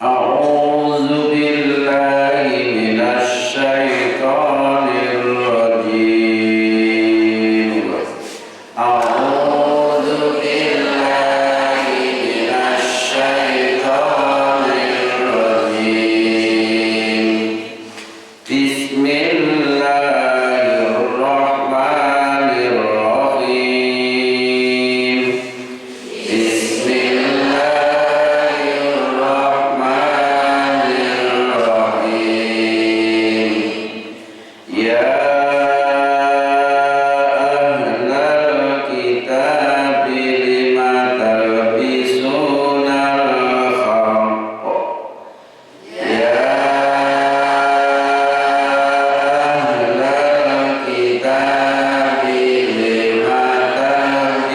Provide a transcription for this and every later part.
أعوذ بالله من الشيطان الرجيم أعوذ بالله من الشيطان الرجيم بسم الله الرحمن الرحيم بسم الله الرحمن الرحيم يا أهل الكتاب لم تلبسون الحق يا أهل الكتاب لم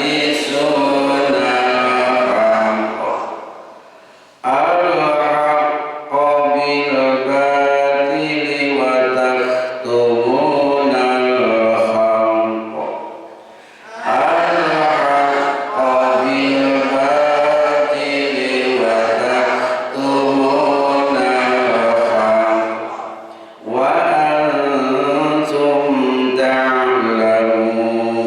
تلبسون الحق بالباطل وتكتمون الحق بالباطل وتكتمون الحق وأنتم تعلمون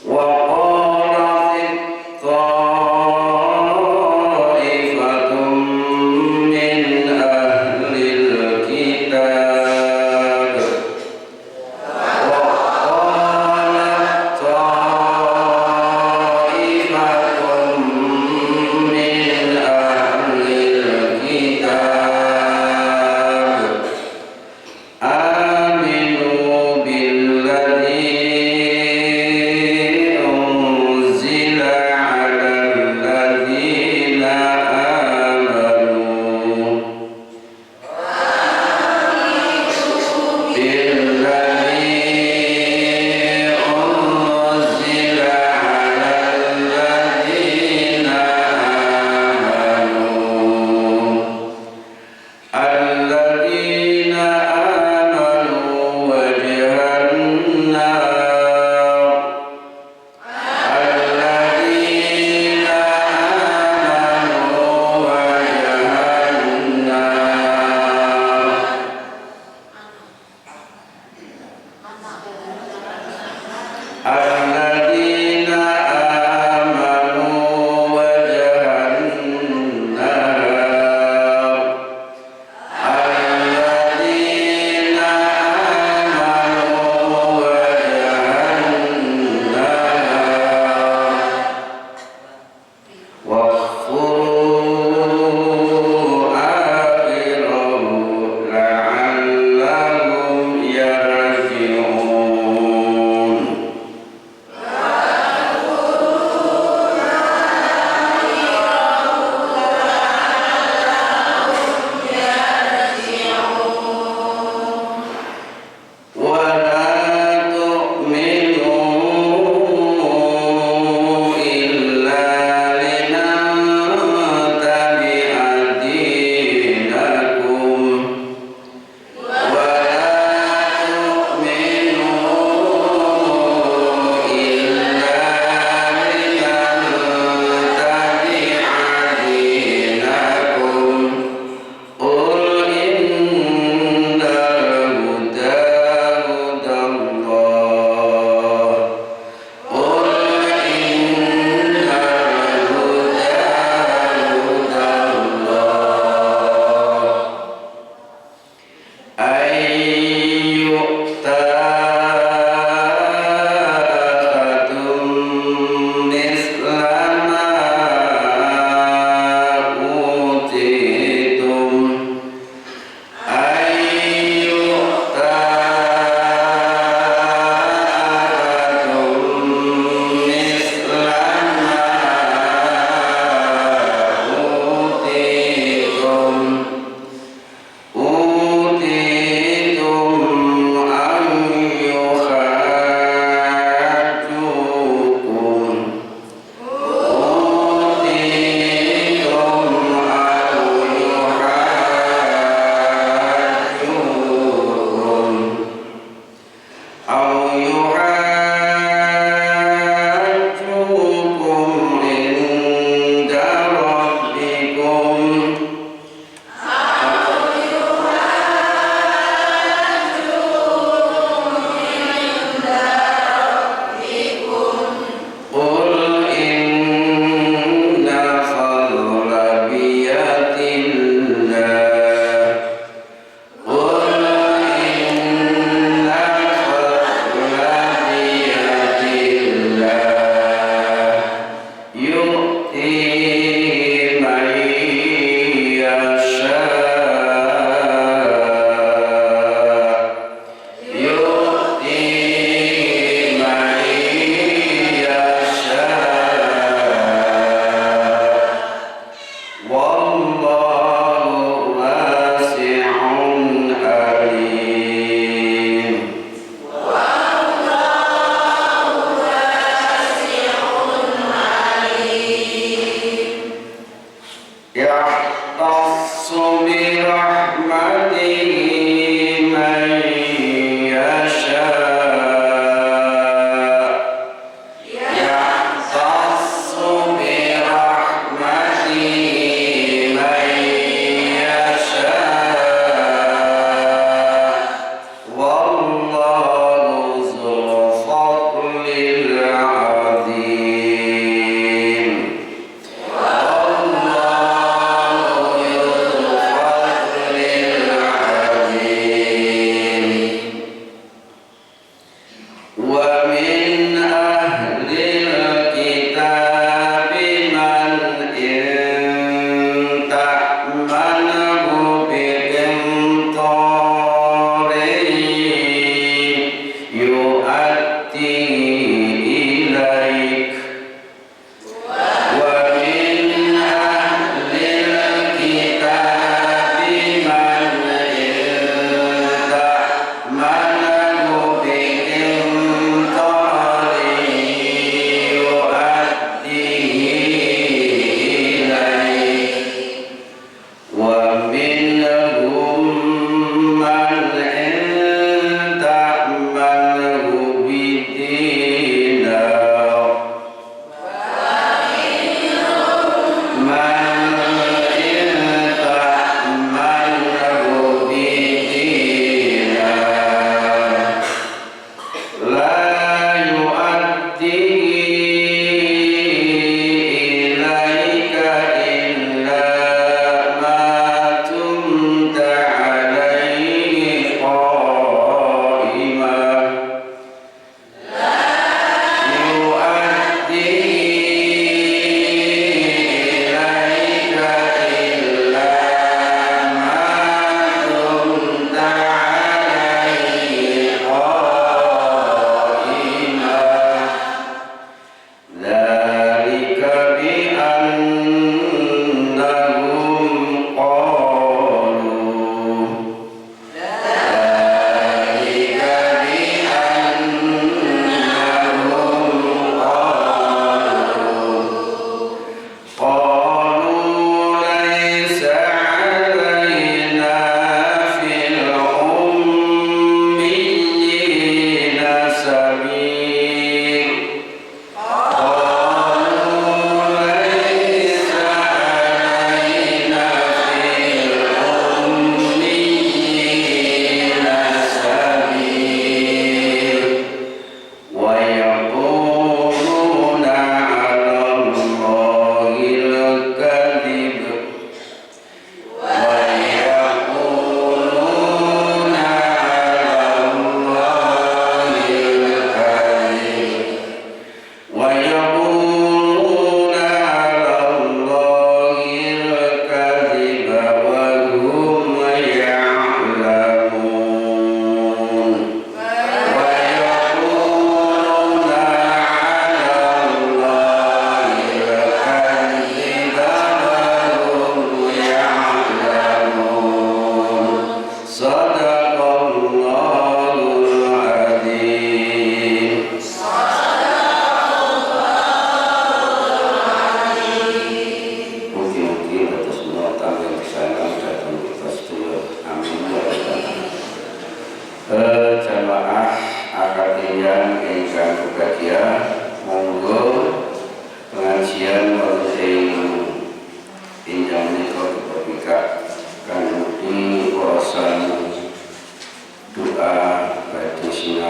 وقالت طائفة من أهل الكتاب وقالت طائفة من أهل الكتاب آمنوا بالذي أنزل على الذين آمنوا الذين آمنوا وجه النهار الذين آمنوا وجه النهار الذين آمنوا وجه النهار الذين آمنوا وجه النهار واغفروا آخره لعلهم يرجعون أو يحاجوكم عند ربكم قل إن فضل بيد الله قل إن فضل بيد الله يؤتيه من يشاء يؤتيه من يشاء والله واسع عليم يختص برحمته من يشاء يختص برحمته من يشاء والله ذو الفضل العظيم والله ذو الفضل العظيم ومن أهل الكتاب من إن تأمنه بقنطار يؤديه إليك ومن أهل الكتاب من إن تأمنه بقنطار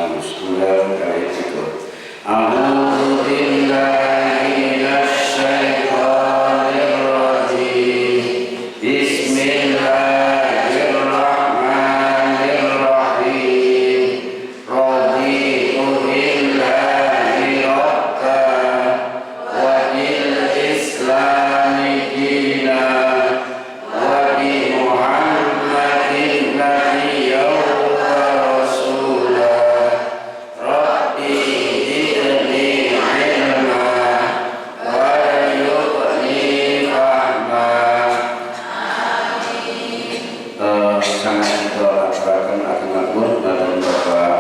Sudah kali itu. A'udzu billahi minasy syaithanir rajim. Bismillahirrahmanirrahim. Raditu billahi rabban wa bil islami dinan wa bi Muhammadin nabiyyan wa rasulah. Rabbi zidni ilma warzuqni fahma. Sangat kita laksanakan akan dan Bapak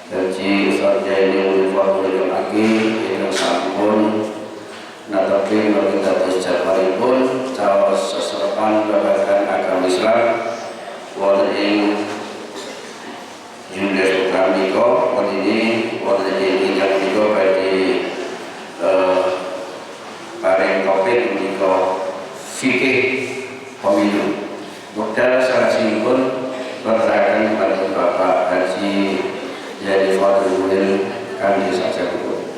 Haji Ustaz Jaini Ulifahul Aki yang sampun natapi melintas jabaripun caos sesepan babagan agama Islam wonten ing Yunus Pramiko wonten ing injak menika badhe paring topik menika fikih pemilu. Modal salahipun berterakan kepada Bapak Haji Jadi Fadul Kandi saja pun.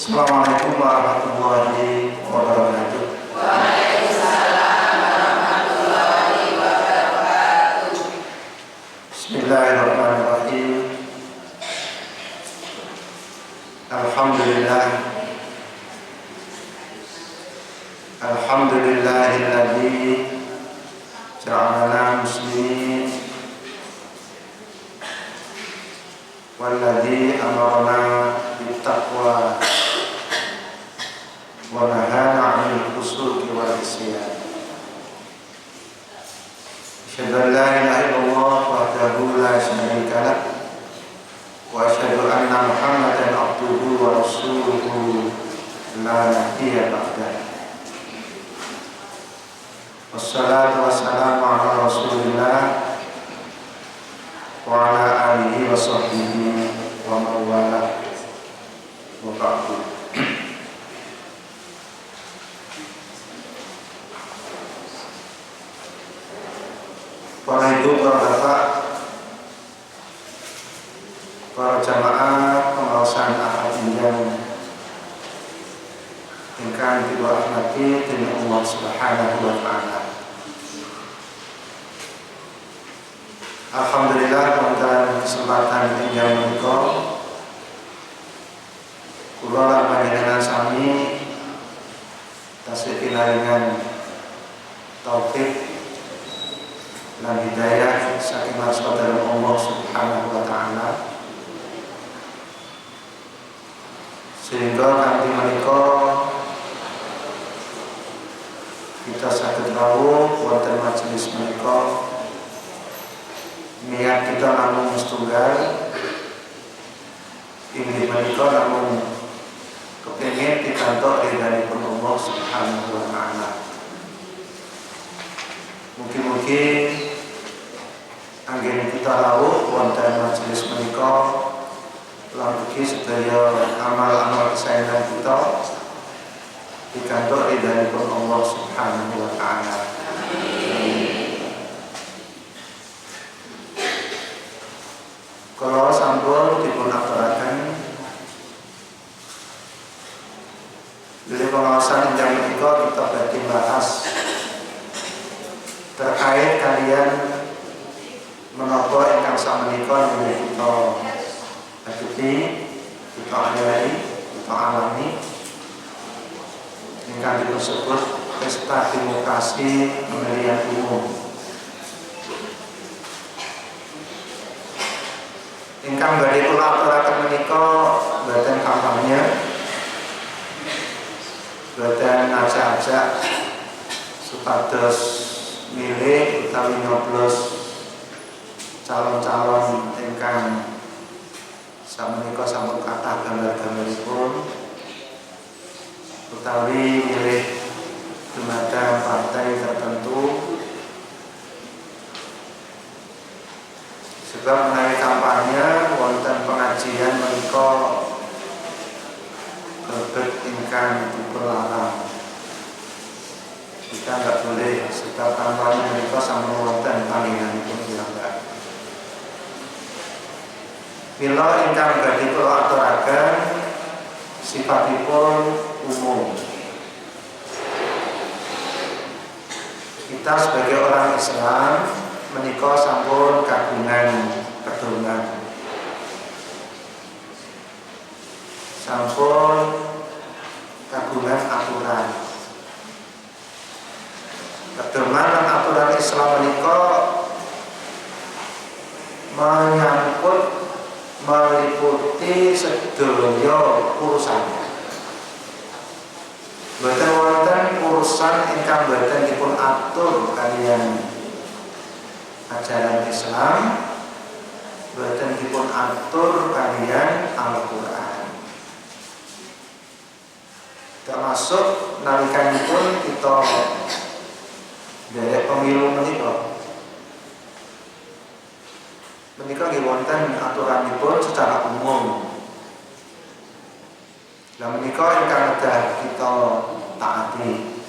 Assalamualaikum warahmatullahi wabarakatuh. Bismillahirrahmanirrahim. Alhamdulillah. Alhamdulillahilladzi ja'alana muslimin walladzi amarna bittaqwa wa nahana 'anil fusuqi wal isyan. Asyhadu an la ilaha illallah wahdahu la syarika lah wa asyhadu anna Muhammadan abduhu wa rasuluhu la nabiyya ba'dahu. Wassalatu wassalamu ala Rasulillah wa ala alihi wa sahbihi wa man walah wa ba'du. Para ibu, para bapak, para jamaah pengawasan akad yang ingkang dirahmati dening Allah Subhanahu wa taala. Alhamdulillah wonten kesempatan ingkang menika kula lan panjenengan sami tasih pinaringan taufik dan hidayah saking saudara Allah Subhanahu wa taala sehingga nanti menika kita saged rawuh wonten majelis menika. Niat kita namung setunggal inggih menika namung kepengin pikantuk ridhanipun Allah Subhanahu wa taala. Mungkin anggen kita rawuh wonten majelis menika lan ugi sedaya amal-amal kesaenan kita pikantuk ridhanipun Allah Subhanahu wa taala. Kalau sampun dipun aturaken dari pengawasan yang menika kita badhe bahas terkait kalian menapa ingkang sakmenika nggih kita hadapi, kita alami ingkang disebut pesta demokrasi pemilihan umum. Ingkang badhe kula aturaken menika boten kampanye, boten ajak-ajak supados milih utawi nyoblos calon-calon ingkang Samenika sampun kathah gambar-gambaripun utawi milih dumateng partai tertentu. Sebab menawi kampanye wonten pengajian menika lebet ingkang diperlarang. Kita nggak boleh sebab kampanye menika sampun wonten panggenanipun piyambak. Mila ingkang badhe kula aturaken sifatipun umum. Kita sebagai orang Islam menika sampun kagungan pedoman, sampun kagungan aturan. Pedoman dan aturan Islam menika menyangkut meliputi sedaya urusannya. Boten wonten urusan ingkang boten dipun atur kaliyan ajaran Islam, boten dipun atur kaliyan Al-Qur'an. Termasuk nalikanipun kita derek pemilu menika. Menika nggih wonten aturanipun secara umum. Lah menika ingkang kedah kita taati.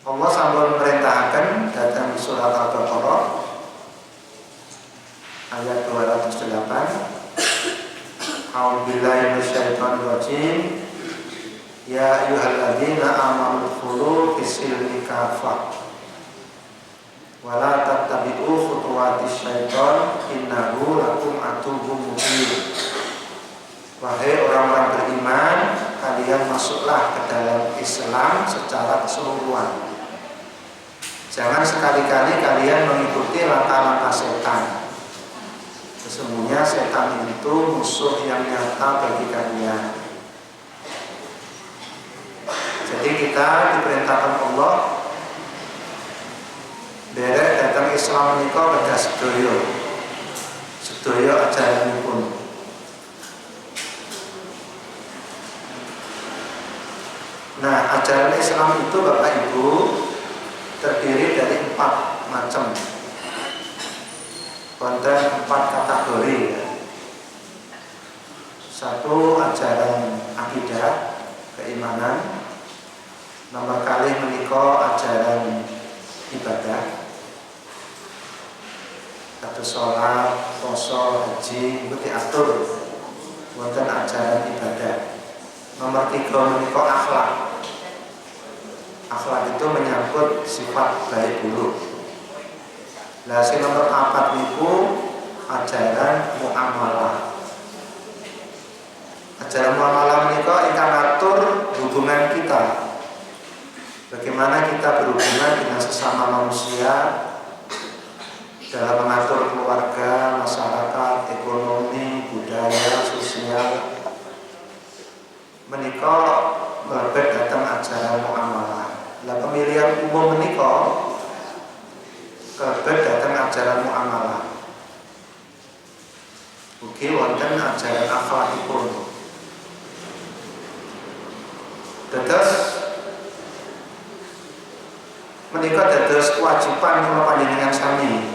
Allah sampun merintahkan datang di surat Al-Baqarah ayat 208. A'udzubillahi minasyaitonir rajim. Ya ayyuhalladzina amanu dkhulu fis-silmi kafah wa la tattabi'u khutuwatis syaiton innahu lakum aduwwun mubin. Wahai orang-orang beriman, kalian masuklah ke dalam Islam secara keseluruhan. Jangan sekali-kali kalian mengikuti langkah-langkah setan. Sesungguhnya setan itu musuh yang nyata bagi kalian. Jadi kita diperintahkan Allah derek datang Islam menika kedah sedaya ajaranipun. Nah, ajaran Islam itu Bapak Ibu terdiri dari 4 macam. Wonten 4 kategori ya. 1 ajaran akidah, keimanan. Nomor kalih menika ajaran ibadah. Kados salat, puasa, haji itu diatur wonten ajaran ibadah. Nomor 3 menika akhlak. Akhlak itu menyangkut sifat baik buruk. Nah, si nomor 4 niku ajaran muamalah. Ajaran muamalah menika ingkang ngatur hubungan kita. Bagaimana kita berhubungan dengan sesama manusia dalam mengatur keluarga, masyarakat, ekonomi, budaya, sosial. Menika mlebet datang ajaran muamalah. Lah pemilihan umum menika mlebet datang ajaran muamalah. Ugi wonten ajaran akhlakipun. Dados menika dados kewajiban kula panjenengan sami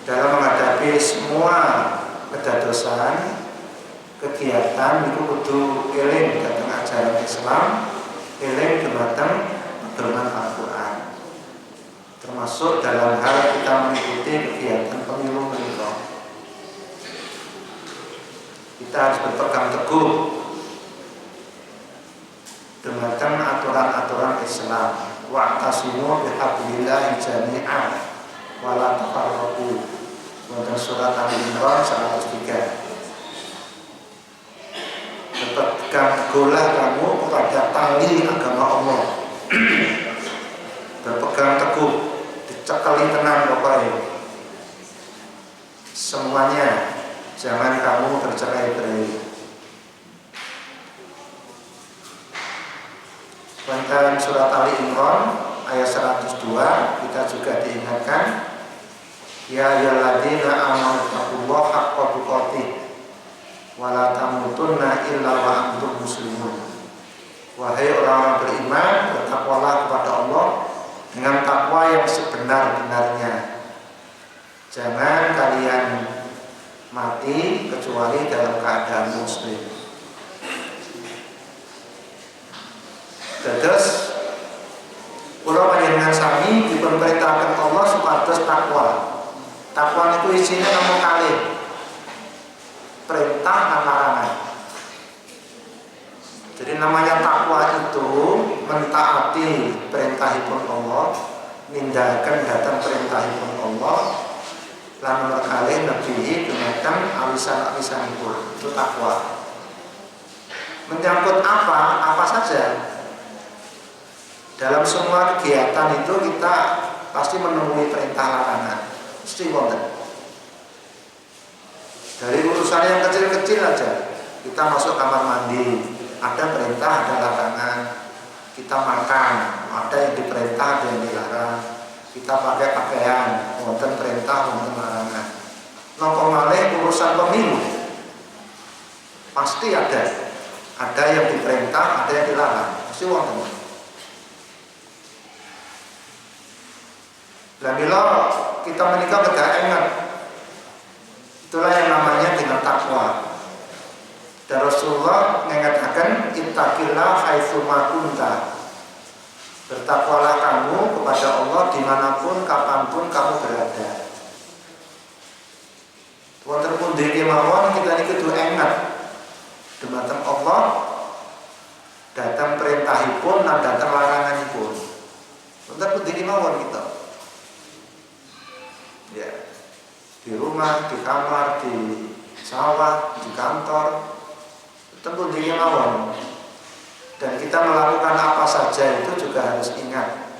dalam menghadapi semua kedadosan kegiatan itu kudu eling datang ajaran Islam, eling dumateng pedoman Al-Qur'an. Termasuk dalam hal kita mengikuti kegiatan pemilu menika. Kita harus berpegang teguh dumateng aturan-aturan Islam. Wa'tasimu bihablillahi jami'an wa la tafarraqu. Wonten surat Al-Imran 103. Berpegang teguhlah kamu kepada tali agama Allah. Berpegang teguh, dicekali tenan pokoknya. Semuanya, jangan kamu bercerai-berai. Wonten surat Ali Imran ayat 102 kita juga diingatkan, Ya ayyuhalladzina amanu taqullaha haqqa tuqatih wa la tamutunna illa wa antum muslimun. Wahai orang-orang beriman, bertakwalah kepada Allah dengan takwa yang sebenar-benarnya. Jangan kalian mati kecuali dalam keadaan muslim. Terus kula panjenengan sami diperintahkan Allah supados takwa. Takwa itu isinya namung kalih. Perintah dan larangan. Jadi namanya takwa itu mentaati perintahipun Allah, nindakaken dhateng perintahipun Allah, lan nomor kalih nebihi dumateng awisan-awisanipun. Itu takwa. Menyangkut apa saja. Dalam semua kegiatan itu kita pasti menemui perintah larangan. Mesti wonten. Dari urusan yang kecil-kecil aja, kita masuk kamar mandi, ada perintah, ada larangan. Kita makan, ada yang diperintah, ada yang dilarang. Kita pakai pakaian, wonten perintah, wonten larangan. Napa malih urusan pemilu, pasti ada yang diperintah, ada yang dilarang. Mesti wonten. Lah bila kita menikah beda ingat, itulah yang namanya dengan takwa. Dan Rasulullah mengatakan ittaqillah haitsu ma kunta. Bertakwalah kamu kepada Allah dimanapun kapanpun kamu berada. Wonten pundi kemawon kita niki kudu ingat dumateng Allah, datang perintahipun lan datang laranganipun. Wonten pundi kemawon kita. Ya, di rumah, di kamar, di sawah, di kantor, tentu dia mawon. Dan kita melakukan apa saja itu juga harus ingat.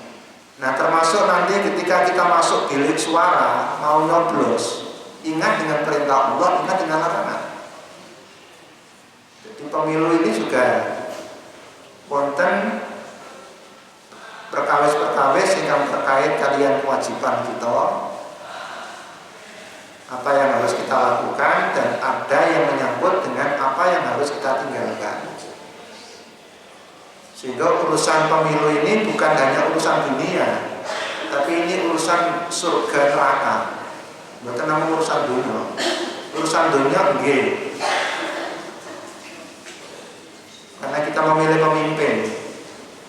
Nah, termasuk nanti ketika kita masuk bilik suara mau nyoblos, ingat dengan perintah Allah, ingat dengan larangan. Jadi pemilu ini juga wonten perkawis-perkawis yang terkait kalian kewajiban kita. Apa yang harus kita lakukan dan ada yang menyangkut dengan apa yang harus kita tinggalkan. Sehingga urusan pemilu ini bukan hanya urusan dunia, tapi ini urusan surga neraka. Bukan namanya urusan dunia. Urusan dunia nggih. Karena kita memilih pemimpin.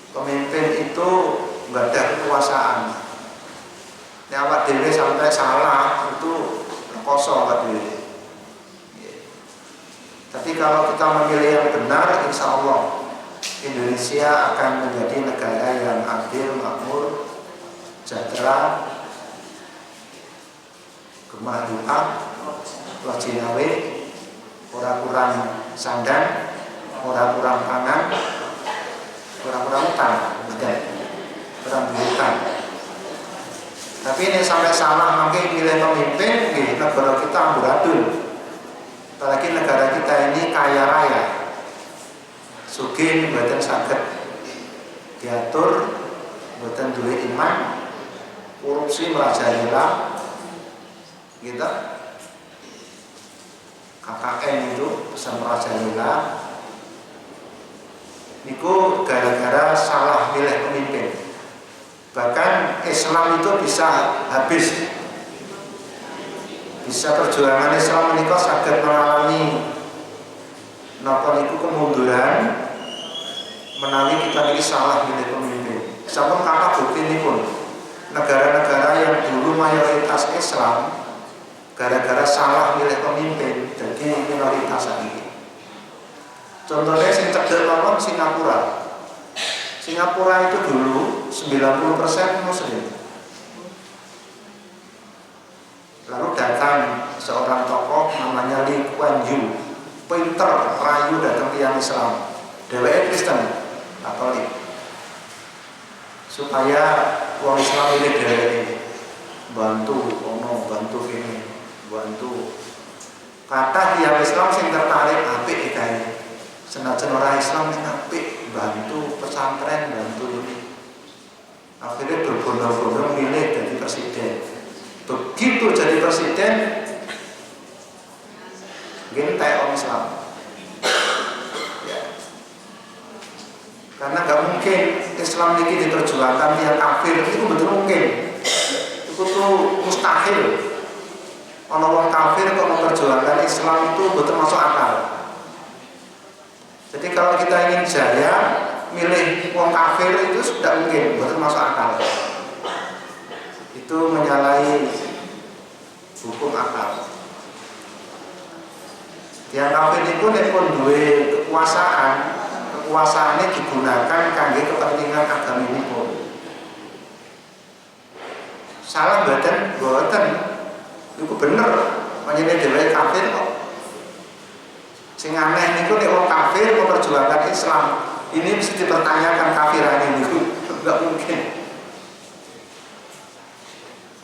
Pemimpin itu nggak ada kekuasaan. Awak dhewe sampai salah itu kosong tadi. Tapi kalau kita memilih yang benar, insya Allah Indonesia akan menjadi negara yang adil, makmur, sejahtera, kemajuan, wajinawe, orang kurang sandang, orang kurang pangan, orang kurang utang, orang berutang. Tapi ini sampai salah mungkin milih pemimpin di negara kita amburadul. Apalagi negara kita ini kaya raya. Sugih mboten saged diatur, mboten duwe iman, korupsi merajalela. Gitu. KKN itu pesan merajalela. Niku gara-gara salah milih pemimpin. Bahkan Islam itu bisa habis. Bisa perjuangan Islam menika saged mengalami napa niku kemunduran menawi kita niki salah milih pemimpin. Sampun kathah buktinipun negara-negara yang dulu mayoritas Islam gara-gara salah milih pemimpin jadi minoritas lagi. Contohnya sing cedhek mawon Singapura. Singapura itu dulu 90% muslim. Lalu datang seorang tokoh namanya Lee Kuan Yew, pinter, rayu datang tiang Islam. Dheweke Kristen, Katolik. Supaya orang Islam ini dheweke bantu ono, bantu ini, bantu. Kata tiang Islam sing tertarik apik iki. Senajan orang Islam sing apik, bantu pesantren, bantu ini. Akhirnya berbondong-bondong milih jadi presiden. Begitu jadi presiden, gentai orang Islam. Ya. Karena nggak mungkin Islam ini diperjuangkan yang kafir, itu betul mungkin. Itu tuh mustahil. Orang kafir kalau memperjuangkan Islam itu betul masuk akal. Jadi kalau kita ingin jaya, milih orang kafir itu sudah mungkin, betul masuk akal. Itu menyalahi hukum akal. Yang kafir itu pun duwe kekuasaannya digunakan kangge kepentingan agama ini pun. Salah badan, itu bener, menjadi dewa kafir kok. Sing aneh niku nek wong kafir memperjuangkan Islam, ini mesti dipertanyakan kafiran ini, enggak mungkin.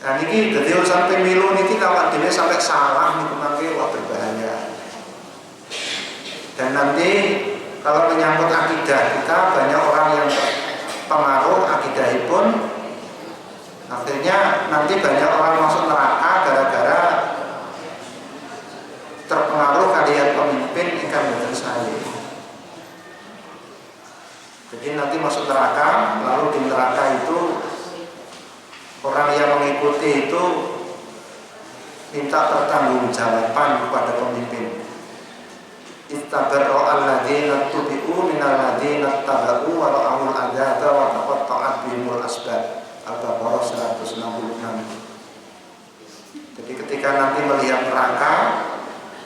Nah niki dadi urusan pemilu niki awak dhewe sampai salah niku mangke wah berbahaya. Dan nanti kalau menyangkut akidah kita, banyak orang yang pengaruh akidahipun, akhirnya nanti banyak orang masuk neraka gara-gara terpengaruh kalian pemimpin ikan boten saya. Jadi nanti masuk neraka, lalu di neraka itu orang yang mengikuti itu minta pertanggungjawaban kepada pemimpin. Ittabarra alladzina tubi'u minal ladzina taba'u wa ra'awul adzaba wa taqatta'at bihimul asbab. Al-Baqarah 166. Jadi ketika nanti melihat neraka,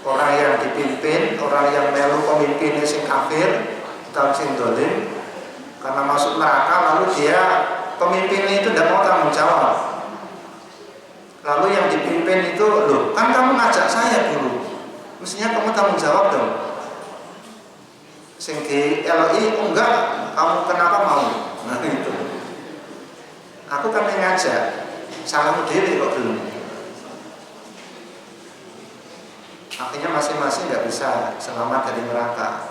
orang yang dipimpin, orang yang melu pemimpinnya sing kafir atau sing dolim, karena masuk neraka lalu dia pemimpinnya itu tidak mau tanggung jawab. Lalu yang dipimpin itu, loh kan kamu ngajak saya dulu, mestinya kamu tanggung jawab dong. Sing di LOI, oh enggak, kamu kenapa mau? Nah itu, aku kan yang ngajak, salahmu dewe kok belum. Akhirnya masing-masing nggak bisa selamat dari neraka.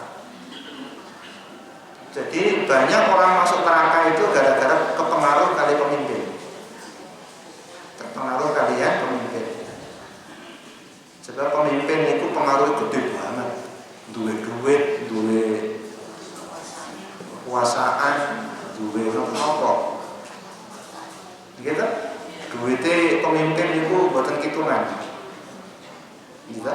Jadi banyak orang masuk neraka itu gara-gara kepengaruh kali pemimpin. Terpengaruh kalian pemimpin. Sebab pemimpin itu pengaruh gede banget. Duit, duwe kekuasaan, duwe apa. Gitu? Duitnya pemimpin itu buatan kitungan. Gitu?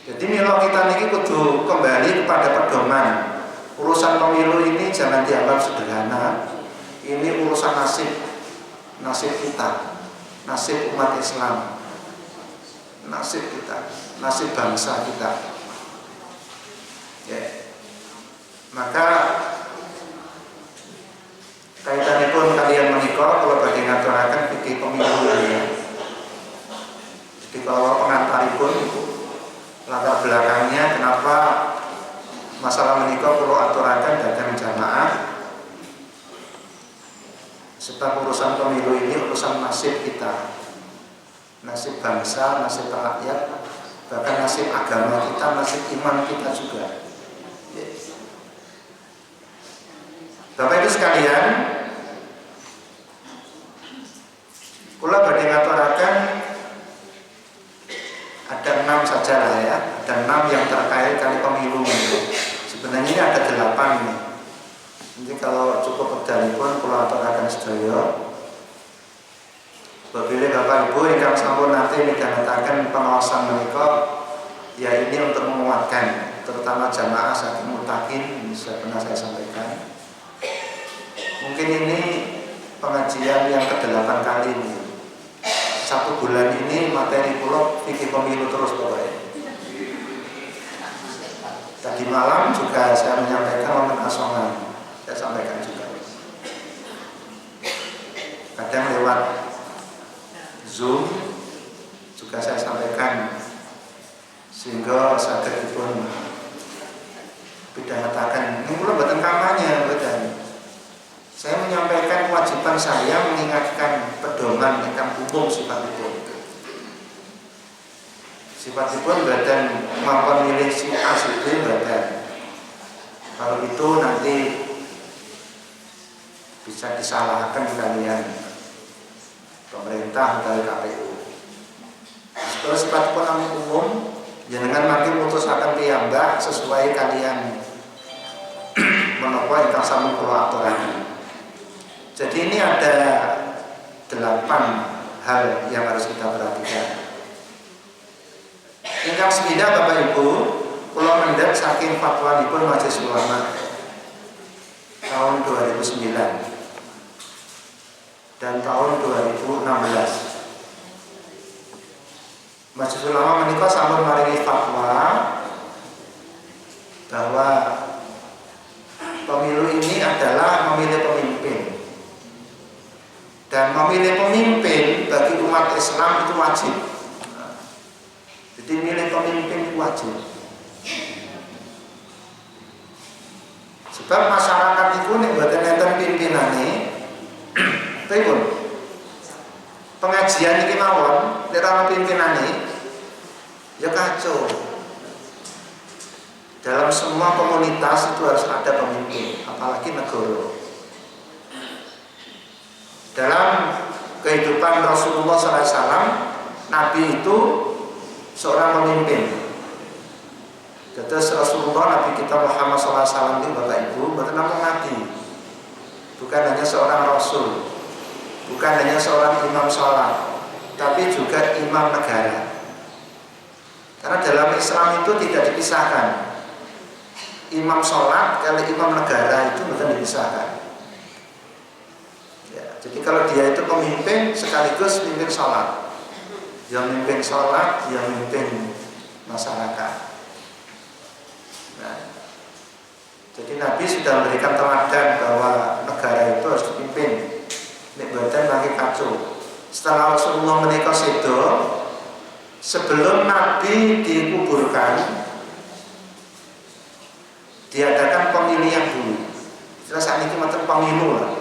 Jadi milo kita ini kudu kembali kepada pedoman. Urusan pemilu ini jangan dianggap sederhana. Ini urusan nasib kita, nasib umat Islam, nasib kita, nasib bangsa kita. Ya. Maka kaitannya pun kalian menikah kalau bagi ngaturakan fikih pemilu ya. Jadi kalau pengantar pun itu latar belakangnya kenapa masalah menikah perlu aturakan dalam jamaah. Sebab urusan pemilu ini urusan nasib kita, nasib bangsa, nasib rakyat, bahkan nasib agama kita, nasib iman kita juga. Bapak Ibu sekalian, kula badhe ngaturaken ada 6 saja lah ya, ada 6 yang terkait kali pemilu. Sebenarnya ini ada 8 nih. Jadi kalau cukup wekdalipun kula aturaken sedaya. Apabila Bapak Ibu ingkang sampun nanti midhangetaken pengawasan menika, ya ini untuk menguatkan terutama jamaah saking mutakin, bisa pernah saya sampaikan. Mungkin ini pengajian yang ke-8 kali ini. 1 bulan ini materi kula fikih pemilu terus pokoknya. Tadi malam juga saya menyampaikan wonten asongan, saya sampaikan juga. Kadang lewat Zoom juga saya sampaikan sehingga saged dipun pidhangetaken. Ini kula mboten kampanye, mboten. Saya menyampaikan kewajiban saya mengingatkan pedoman ingkang umum sifatipun. Sifatipun badan kemampuan milih si A si B badan. Kalau itu nanti bisa disalahkan kalian. pemerintah dari KPU. Kalau sifatipun namun umum, jenengan mangke mutusaken piyambak sesuai kalian menapa ingkang sami kula aturaken. Jadi ini ada 8 hal yang harus kita perhatikan. Ingkang sepindah Bapak Ibu, kula mendhet saking fatwanipun Majelis Ulama tahun 2009 dan tahun 2016. Majelis Ulama menika sampun maringi fatwa bahwa pemilu ini adalah memilih pemimpin, dan memilih pemimpin bagi umat Islam itu wajib. Jadi milih pemimpin itu wajib. Sebab masyarakat itu nek mboten enten pimpinane, pripun? Pengajian iki mawon nek ora pimpinane ya kacau. Dalam semua komunitas itu harus ada pemimpin, apalagi negara. Dalam kehidupan Rasulullah SAW, Nabi itu seorang pemimpin. Terus Rasulullah Nabi kita Muhammad SAW ini Bapak Ibu bernama Nabi, bukan hanya seorang Rasul, bukan hanya seorang imam sholat, tapi juga imam negara. Karena dalam Islam itu tidak dipisahkan. Imam sholat kalau imam negara itu bukan dipisahkan. Ya, jadi kalau dia itu pemimpin sekaligus mimpin sholat, dia mimpin sholat, dia mimpin masyarakat. Nah, jadi Nabi sudah memberikan teladan bahwa negara itu harus dipimpin. Nek mboten lagi kacau. Setelah Rasulullah menikah sedo, sebelum Nabi dikuburkan, diadakan pemilihan dulu. Istilah saat ini macam pemilu lah.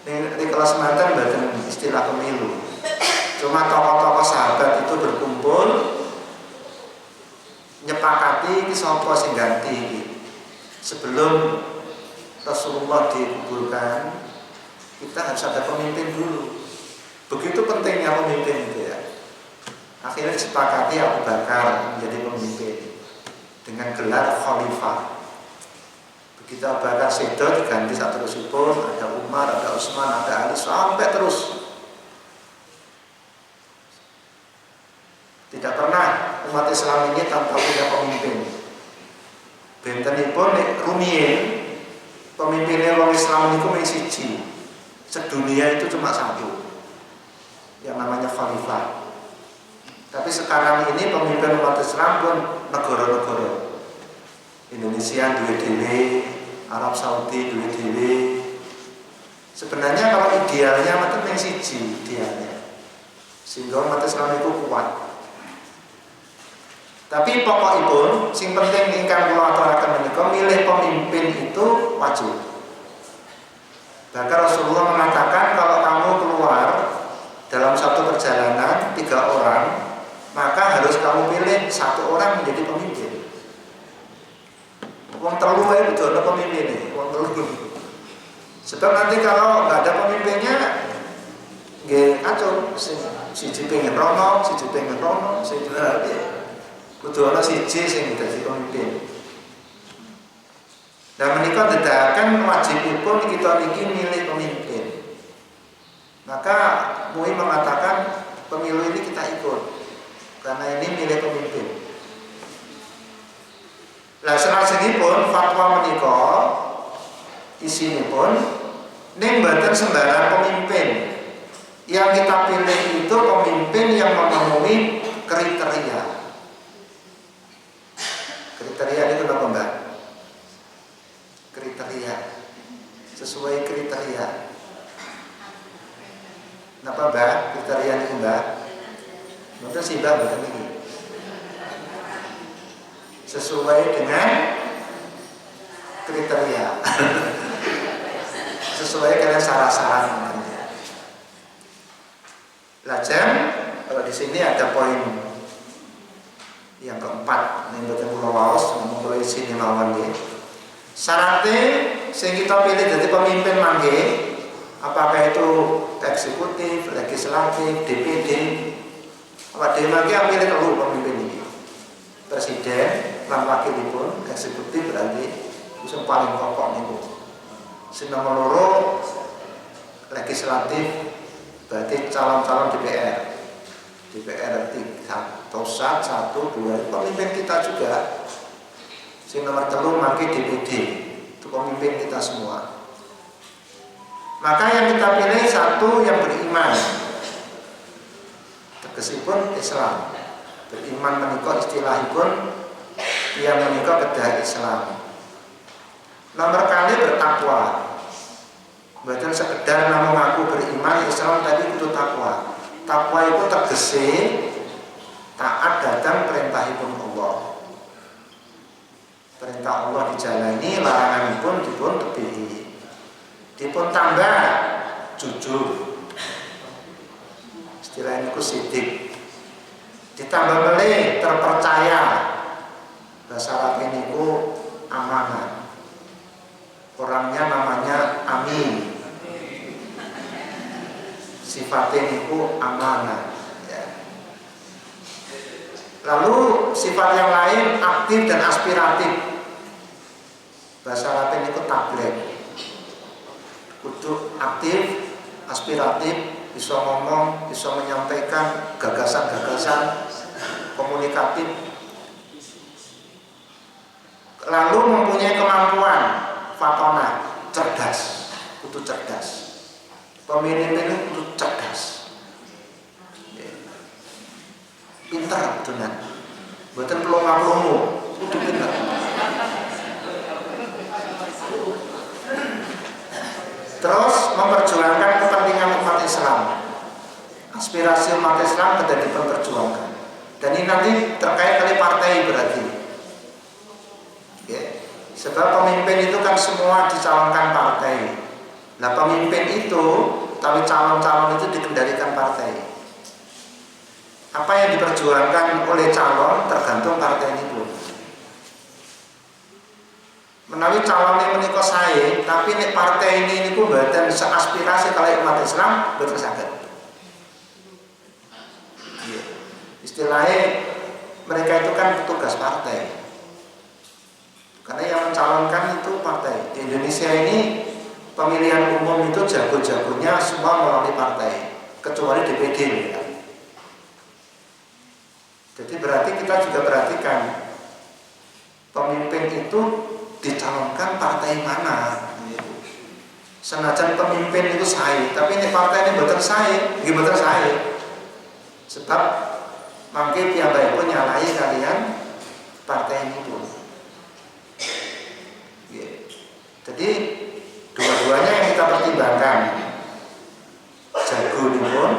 Di kelas mantan bukan istilah pemilu. Cuma tokoh-tokoh sahabat itu berkumpul, nyepakati sapa sing ganti. Sebelum Rasulullah dikuburkan, kita harus ada pemimpin dulu. Begitu pentingnya pemimpin itu ya. Akhirnya disepakati Abu Bakar menjadi pemimpin dengan gelar khalifah. Begitu Abu Bakar sedo diganti satu terusipun, ada Umar, ada Utsman, ada Ali, sampai terus. Tidak pernah umat Islam ini tanpa punya pemimpin. Bentenipun nek rumiyin pemimpinnya orang Islam itu mung siji. Sedunia itu cuma satu, yang namanya khalifah. Tapi sekarang ini pemimpin umat Islam pun negara-negara. Indonesia duwe dhewe, Arab Saudi duwe dhewe. Sebenarnya kalau idealnya mboten mung siji idealnya. Sehingga umat Islam itu kuat. Tapi pokokipun sing penting ingkang kula aturaken menika milih pemimpin itu wajib. Bahkan Rasulullah mengatakan kalau kamu keluar dalam satu perjalanan 3 orang, maka harus kamu pilih 1 orang menjadi pemimpin. Wong telu wae kudu ana pemimpin, wong telu. Sebab nanti kalau nggak ada pemimpinnya, nggih kacau. Siji pengen rono, siji pengen rono, siji lagi. Kudu ana siji sing dadi pemimpin. Dan menika dedakan wajibipun kita niki milih pemimpin. Maka MUI mengatakan pemilu ini kita ikut karena ini milih pemimpin. Lah salajengipun fatwa menika isinipun ning mboten sembarang pemimpin. Yang kita pilih itu pemimpin yang memenuhi kriteria. Kriteria itu apa Mbak? Kriteria. Sesuai kriteria. Napa Mbak? Kriteria itu Mbak? Mungkin sih Mbak betul ini. Sesuai dengan kriteria. Sesuai dengan syarat-syarat. Lajeng kalau di sini ada poin yang keempat, yang betul pulau waos, mulai sini lawan dia. Syaratnya, sing kita pilih jadi pemimpin mangke, apakah itu eksekutif, legislatif, DPD. Apa dhewe iki ambil telu pemimpin iki. Presiden lan wakilipun, eksekutif berarti sing paling pokok niku. Sing nomor loro legislatif berarti calon-calon DPR. DPR satu, dua, pemimpin kita juga. Sing nomor telu mangke DPD, itu pemimpin kita semua. Maka yang kita pilih satu yang beriman. Tegesipun Islam. Beriman menika istilahipun yang menika kedah Islam. Nomor kali bertakwa. Bukan sekedar namung aku beriman, Islam tadi kudu takwa. Takwa itu tegese taat datang perintahipun Allah. Perintah Allah dijalani, laranganipun dipun tebihi. Dipun tambah jujur. Istilah niku sidik. Ditambah melih terpercaya. Bahasa Arab niku amanah. Orangnya namanya amin. Sifatnya niku amanah. Ya. Lalu sifat yang lain aktif dan aspiratif. Bahasa Arab niku tablet. Kudu aktif, aspiratif, bisa ngomong, bisa menyampaikan gagasan-gagasan, komunikatif. Lalu mempunyai kemampuan fatona, cerdas, kudu cerdas. Pemimpin itu kudu cerdas, pintar tenan, buatan pelongo-pelongo, kudu pintar. Terus memperjuangkan kepentingan umat Islam, aspirasi umat Islam tidak diperjuangkan. Dan ini nanti terkait kali partai berarti. Ya. Sebab pemimpin itu kan semua dicalonkan partai. Nah pemimpin itu, tapi calon-calon itu dikendalikan partai. Apa yang diperjuangkan oleh calon tergantung partai itu. Menawi calonnya menika sae, tapi nek partai ini niku mboten seaspirasi kali umat Islam mboten saged. Istilahnya mereka itu kan petugas partai. Karena yang mencalonkan itu partai. Di Indonesia ini pemilihan umum itu jago-jagonya semua melalui partai, kecuali DPD ya. Jadi berarti kita juga perhatikan pemimpin itu dicalonkan partai mana. Senajan pemimpin itu sae, tapi ini partai ini betul sae, gimana sae? Sebab mungkin piyambakipun nyalai kalian partai ini pun. Jadi dua-duanya yang kita pertimbangkan. Jago ini pun,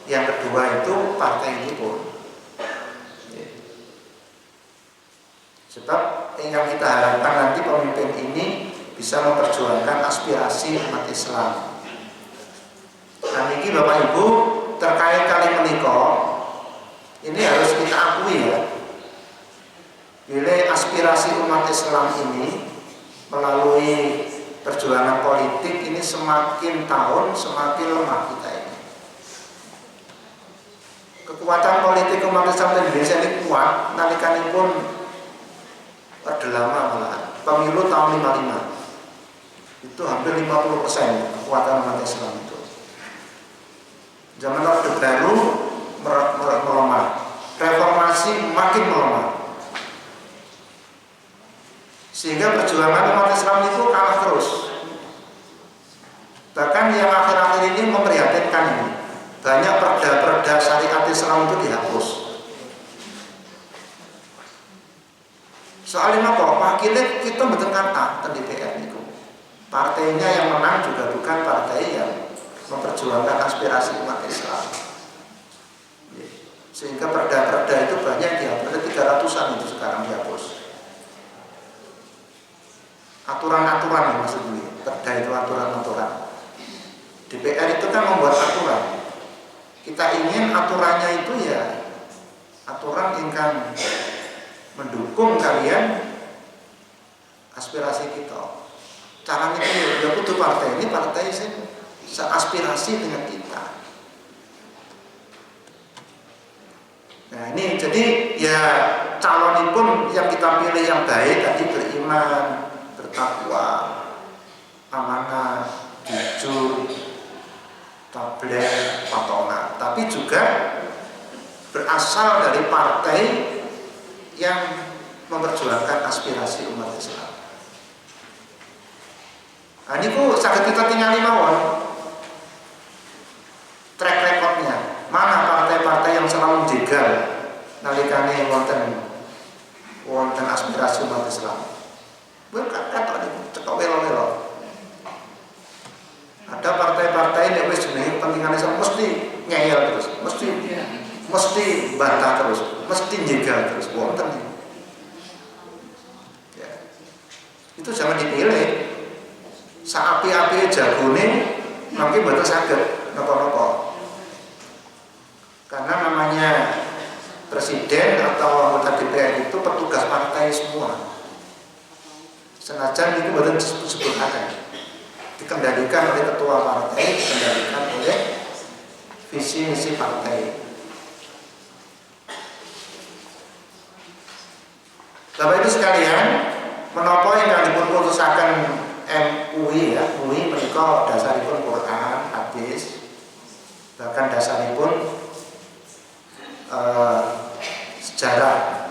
yang kedua itu partai ini pun. Sebab yang kita harapkan nanti pemimpin ini bisa memperjuangkan aspirasi umat Islam. Nah ini Bapak Ibu terkait kali menikah, ini harus kita akui ya. Bila aspirasi umat Islam ini melalui perjuangan politik ini semakin tahun semakin lemah kita ini. Kekuatan politik umat Islam di Indonesia ini kuat, nalikanipun pun pada lama malah. Pemilu tahun 55 itu hampir 50% kekuatan umat Islam itu. Zaman Orde Baru melemah, reformasi makin melemah, sehingga perjuangan umat Islam itu kalah terus. Bahkan yang akhir-akhir ini memprihatinkan ini, banyak perda-perda syariat Islam itu dihapus. Soalnya apa? Wakilnya kita betul kata di DPR itu. Partainya yang menang juga bukan partai yang memperjuangkan aspirasi umat Islam. Sehingga perda-perda itu banyak dihapus, ada 300-an itu sekarang dihapus. Aturan-aturan maksudnya, perda itu aturan-aturan. DPR itu kan membuat aturan. Kita ingin aturannya itu ya aturan yang mendukung kalian aspirasi kita. Caranya itu ya kudu partai ini partai sih seaspirasi dengan kita. Nah ini jadi ya calonipun yang kita pilih yang baik tadi beriman, bertakwa, amanah, jujur, tabligh, patona, tapi juga berasal dari partai yang memperjuangkan aspirasi umat Islam. Nah ini saged kita tinggali mawon track recordnya. Mana partai-partai yang selalu jegal nalikane wonten aspirasi umat Islam. Bukan kata cekok welo-welo. Ada partai-partai yang wis jenenge kepentingan Islam mesti ngeyel terus, mesti bantah terus, mesti jegal terus wonten. Ya. Itu jangan dipilih. Saapi-api jagone mungkin mboten saged napa-napa. Karena namanya presiden atau anggota DPR itu petugas partai semua. Senajan itu badan disebut ada, dikendalikan oleh ketua partai, dikendalikan oleh visi misi partai. Bapak Ibu sekalian, menapa ingkang dipun putusaken MUI ya, MUI menika dasaripun Quran, hadis, bahkan dasaripun sejarah,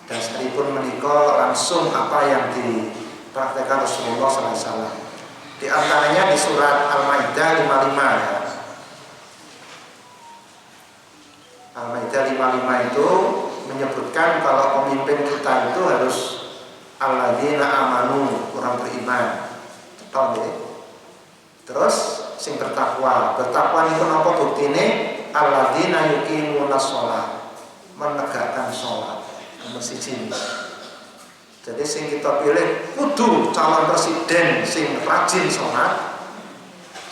dasaripun menika langsung apa yang dipraktekkan Rasulullah SAW. Di antaranya di surat Al-Maidah 55 ya. Al-Maidah 55 itu menyebutkan kalau pemimpin kita itu harus alladzina amanu, orang beriman. Tahu ya? Terus sing bertakwa. Bertakwa niku napa buktine? Alladzina yuqimunas shalah, menegakkan sholat. Nomor siji. Jadi sing kita pilih kudu calon presiden sing rajin sholat,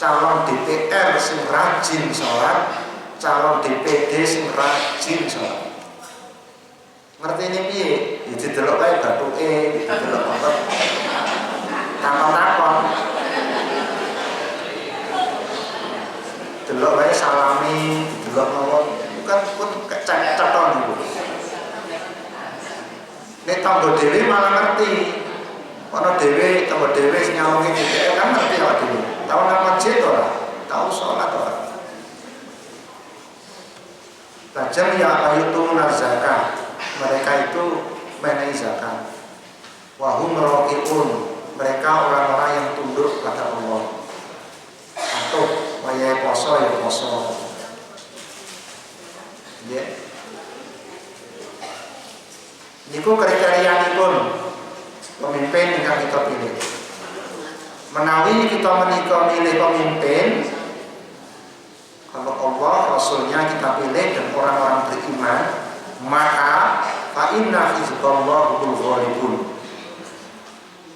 calon DPR sing rajin sholat, calon DPD sing rajin sholat. Ngerti ini piye? Ya didelok kae bathuke, didelok apa? Takon-takon. Delok wae salami, delok mawon, bukan pun ceton niku. Nek tanggo dhewe malah ngerti. Ana dhewe, tanggo dhewe sing nyalonke DPR kan ngerti awake dhewe. Tahu nang masjid ora? Tahu salat ora? Lajeng ya ayatun zakat. Mereka itu menaiki zakat. Wa hum raqiun. Mereka orang-orang yang tunduk pada Allah. Atau waya poso ya poso. Ya. Niku kriterianipun pemimpin yang kita pilih. Menawi kita menika milih pemimpin, kalau Allah Rasulnya kita pilih dan orang-orang beriman, maka fa inna hizballahi ghalibun.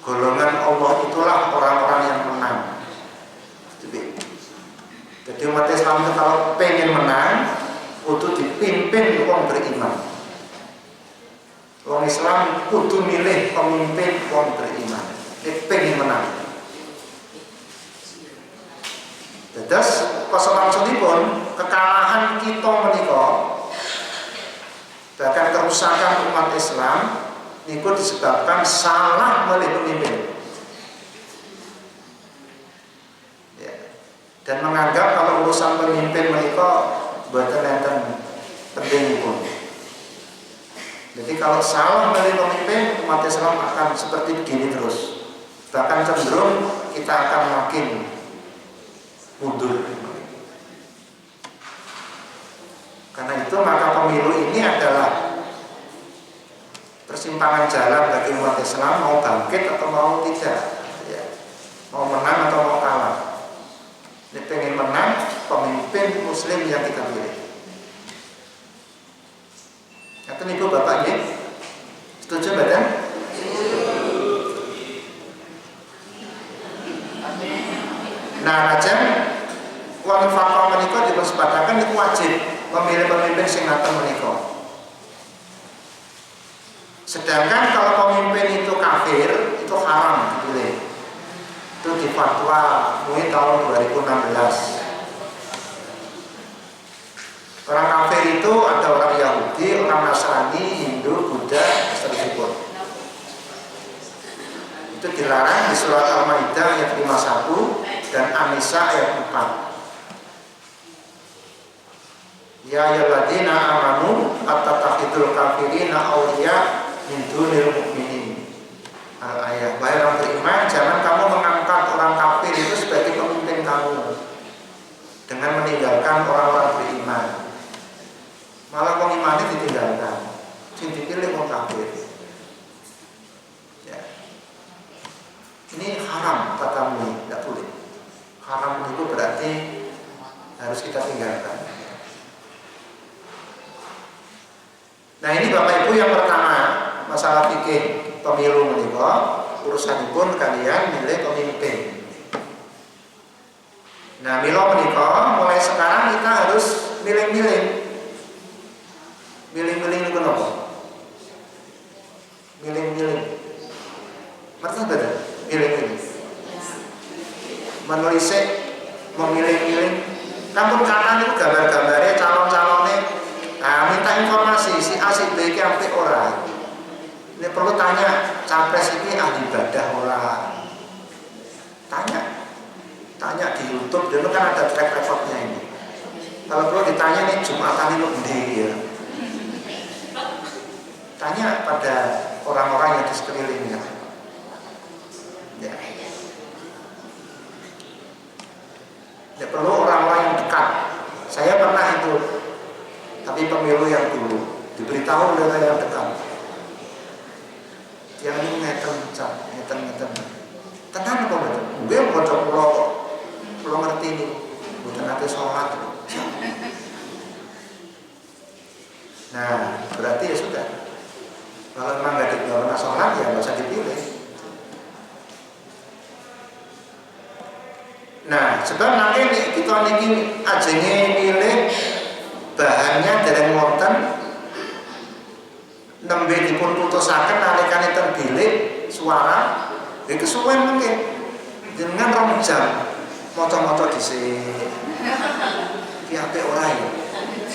Golongan Allah itulah orang-orang yang menang. Jadi umat Islam itu kalau pengen menang, kudu dipimpin orang beriman. Orang Islam kudu milih pemimpin orang beriman. Dia pengen menang. Terus maksudipun kekalahan kita menika, bahkan kerusakan umat Islam niku disebabkan salah milih pemimpin. Dan menganggap kalau urusan pemimpin menika boten enten pentingipun. Jadi kalau salah milih pemimpin, umat Islam akan seperti begini terus. Bahkan cenderung kita akan makin mundur. Karena itu maka pemilu ini adalah persimpangan jalan bagi umat Islam, mau bangkit atau mau tidak, ya. Mau menang atau mau kalah. Ini pengen menang pemimpin Muslim yang kita pilih. Itu ibu bapak ini setuju badan? Nah, aja wong fakir menika dipersepadakan itu wajib memilih pemimpin sing ngaten menika. Sedangkan kalau pemimpin itu kafir, itu haram dipilih. Itu di fatwa MUI tahun 2016. Orang kafir itu ada orang Yahudi, orang Nasrani, Hindu, Buddha, seterusnya. Itu dilarang di surat Al-Maidah ayat 51 dan An-Nisa ayat 4. Ya ayyuhalladzina amanu attatakhidul kafirina awliya min dunil mu'minin. Al-ayat. Wahai orang beriman, jangan kamu mengangkat orang kafir itu sebagai pemimpin kamu dengan meninggalkan orang-orang beriman. Malah orang imannya ditinggalkan. Sing dipilih orang kafir. Ya. Ini haram katamu, tidak boleh. Haram itu berarti harus kita tinggalkan. Nah ini Bapak Ibu yang pertama, masalah fikih pemilu menikah, urusanipun kalian milih pemimpin. Nah milo menikah, mulai sekarang kita harus milih-milih. Milih-milih itu kenapa? Milih-milih. Maksudnya betul? Milih-milih. Menulisnya, memilih-milih. Kampung kata itu gambar-gambarnya, calon-calonnya. Nah, minta informasi si A si B ki apik ora. Ini perlu tanya, capres ini ahli ibadah ora. Tanya di YouTube, dulu kan ada track recordnya ini. Kalau perlu ditanya nih Jumatan ini endi ya. Tanya pada orang-orang yang di sekelilingnya. Ya. Ya perlu orang-orang yang dekat. Saya pernah itu, tapi pemilu yang dulu diberitahu oleh orang yang dekat. Yang ini ngeten. Tenan apa betul? Gue bocor pulau ngerti ini, bukan nanti sholat. Nah, berarti ya sudah. Kalau memang nggak pernah sholat ya nggak usah dipilih. Nah, sebab nanti kita niki ajenge milih bahannya dereng wonten nembe dipun putusaken nalikane terbilik suara iki kesuwen mungkin jenengan 2 jam maca-maca dhisik ki apik ora ya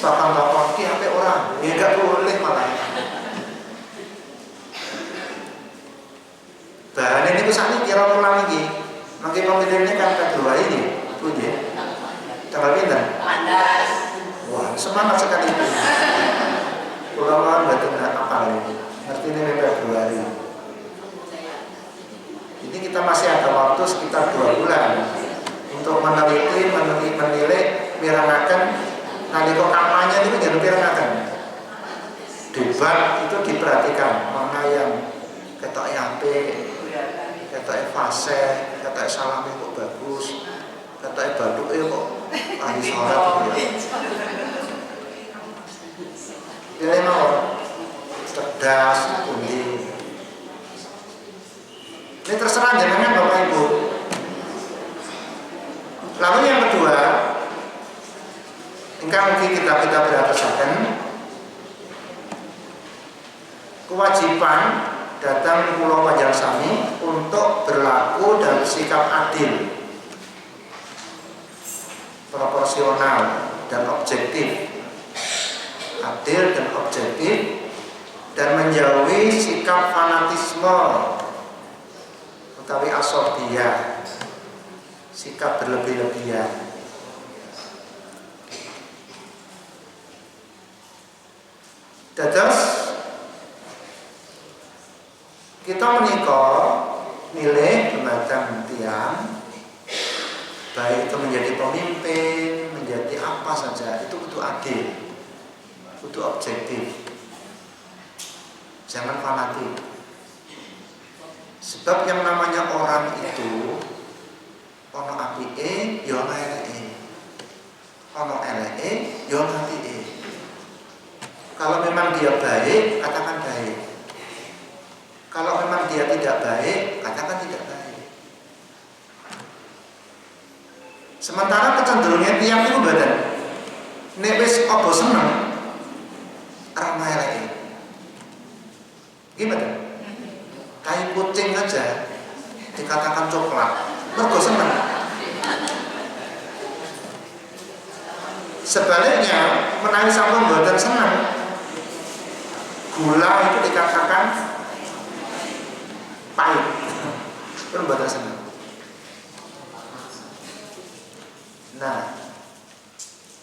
papan-papan ki apik ora ya enggak boleh malah bahan ini kusane kira ulang iki mangke pemilihannya kan kedua ini punya tanggal pinten wah semangat sekali ulama nggak kena apa ini ngerti ini Februari ini kita masih ada waktu sekitar 2 bulan untuk meneliti, menilai, mirangaken nalika kampanye itu jangan mirangaken debat itu diperhatikan mana yang ketok apik ketok fase ketok salame kok bagus ketok baduke kok ahli sholat ya pilih mau cerdas, undi. Ini terserah jenengan Bapak Ibu. Lalu yang kedua, ingkang mungkin kita beratasaken kewajiban datang Pulau Panjang Sami untuk berlaku dan bersikap adil, proporsional dan objektif. Adil dan objektif dan menjauhi sikap fanatisme utawi asobiyah, sikap berlebih-lebihan. Dados kita menikah milih dumateng tiang baik itu menjadi pemimpin, menjadi apa saja itu kudu adil. Kudu objektif, jangan fanatik. Sebab yang namanya orang itu ono apike, yo ana eleke. Ono eleke, yo ana apike. Kalau memang dia baik, katakan baik. Kalau memang dia tidak baik, katakan tidak baik. Sementara kecenderungan tiang itu badan. Nek wis apa seneng ramai lagi. Gimana? Tai kucing aja dikatakan coklat. mergo seneng. Sebaliknya, menawi sampun mboten seneng, gula itu dikatakan pahit. Pun mboten seneng. Nah,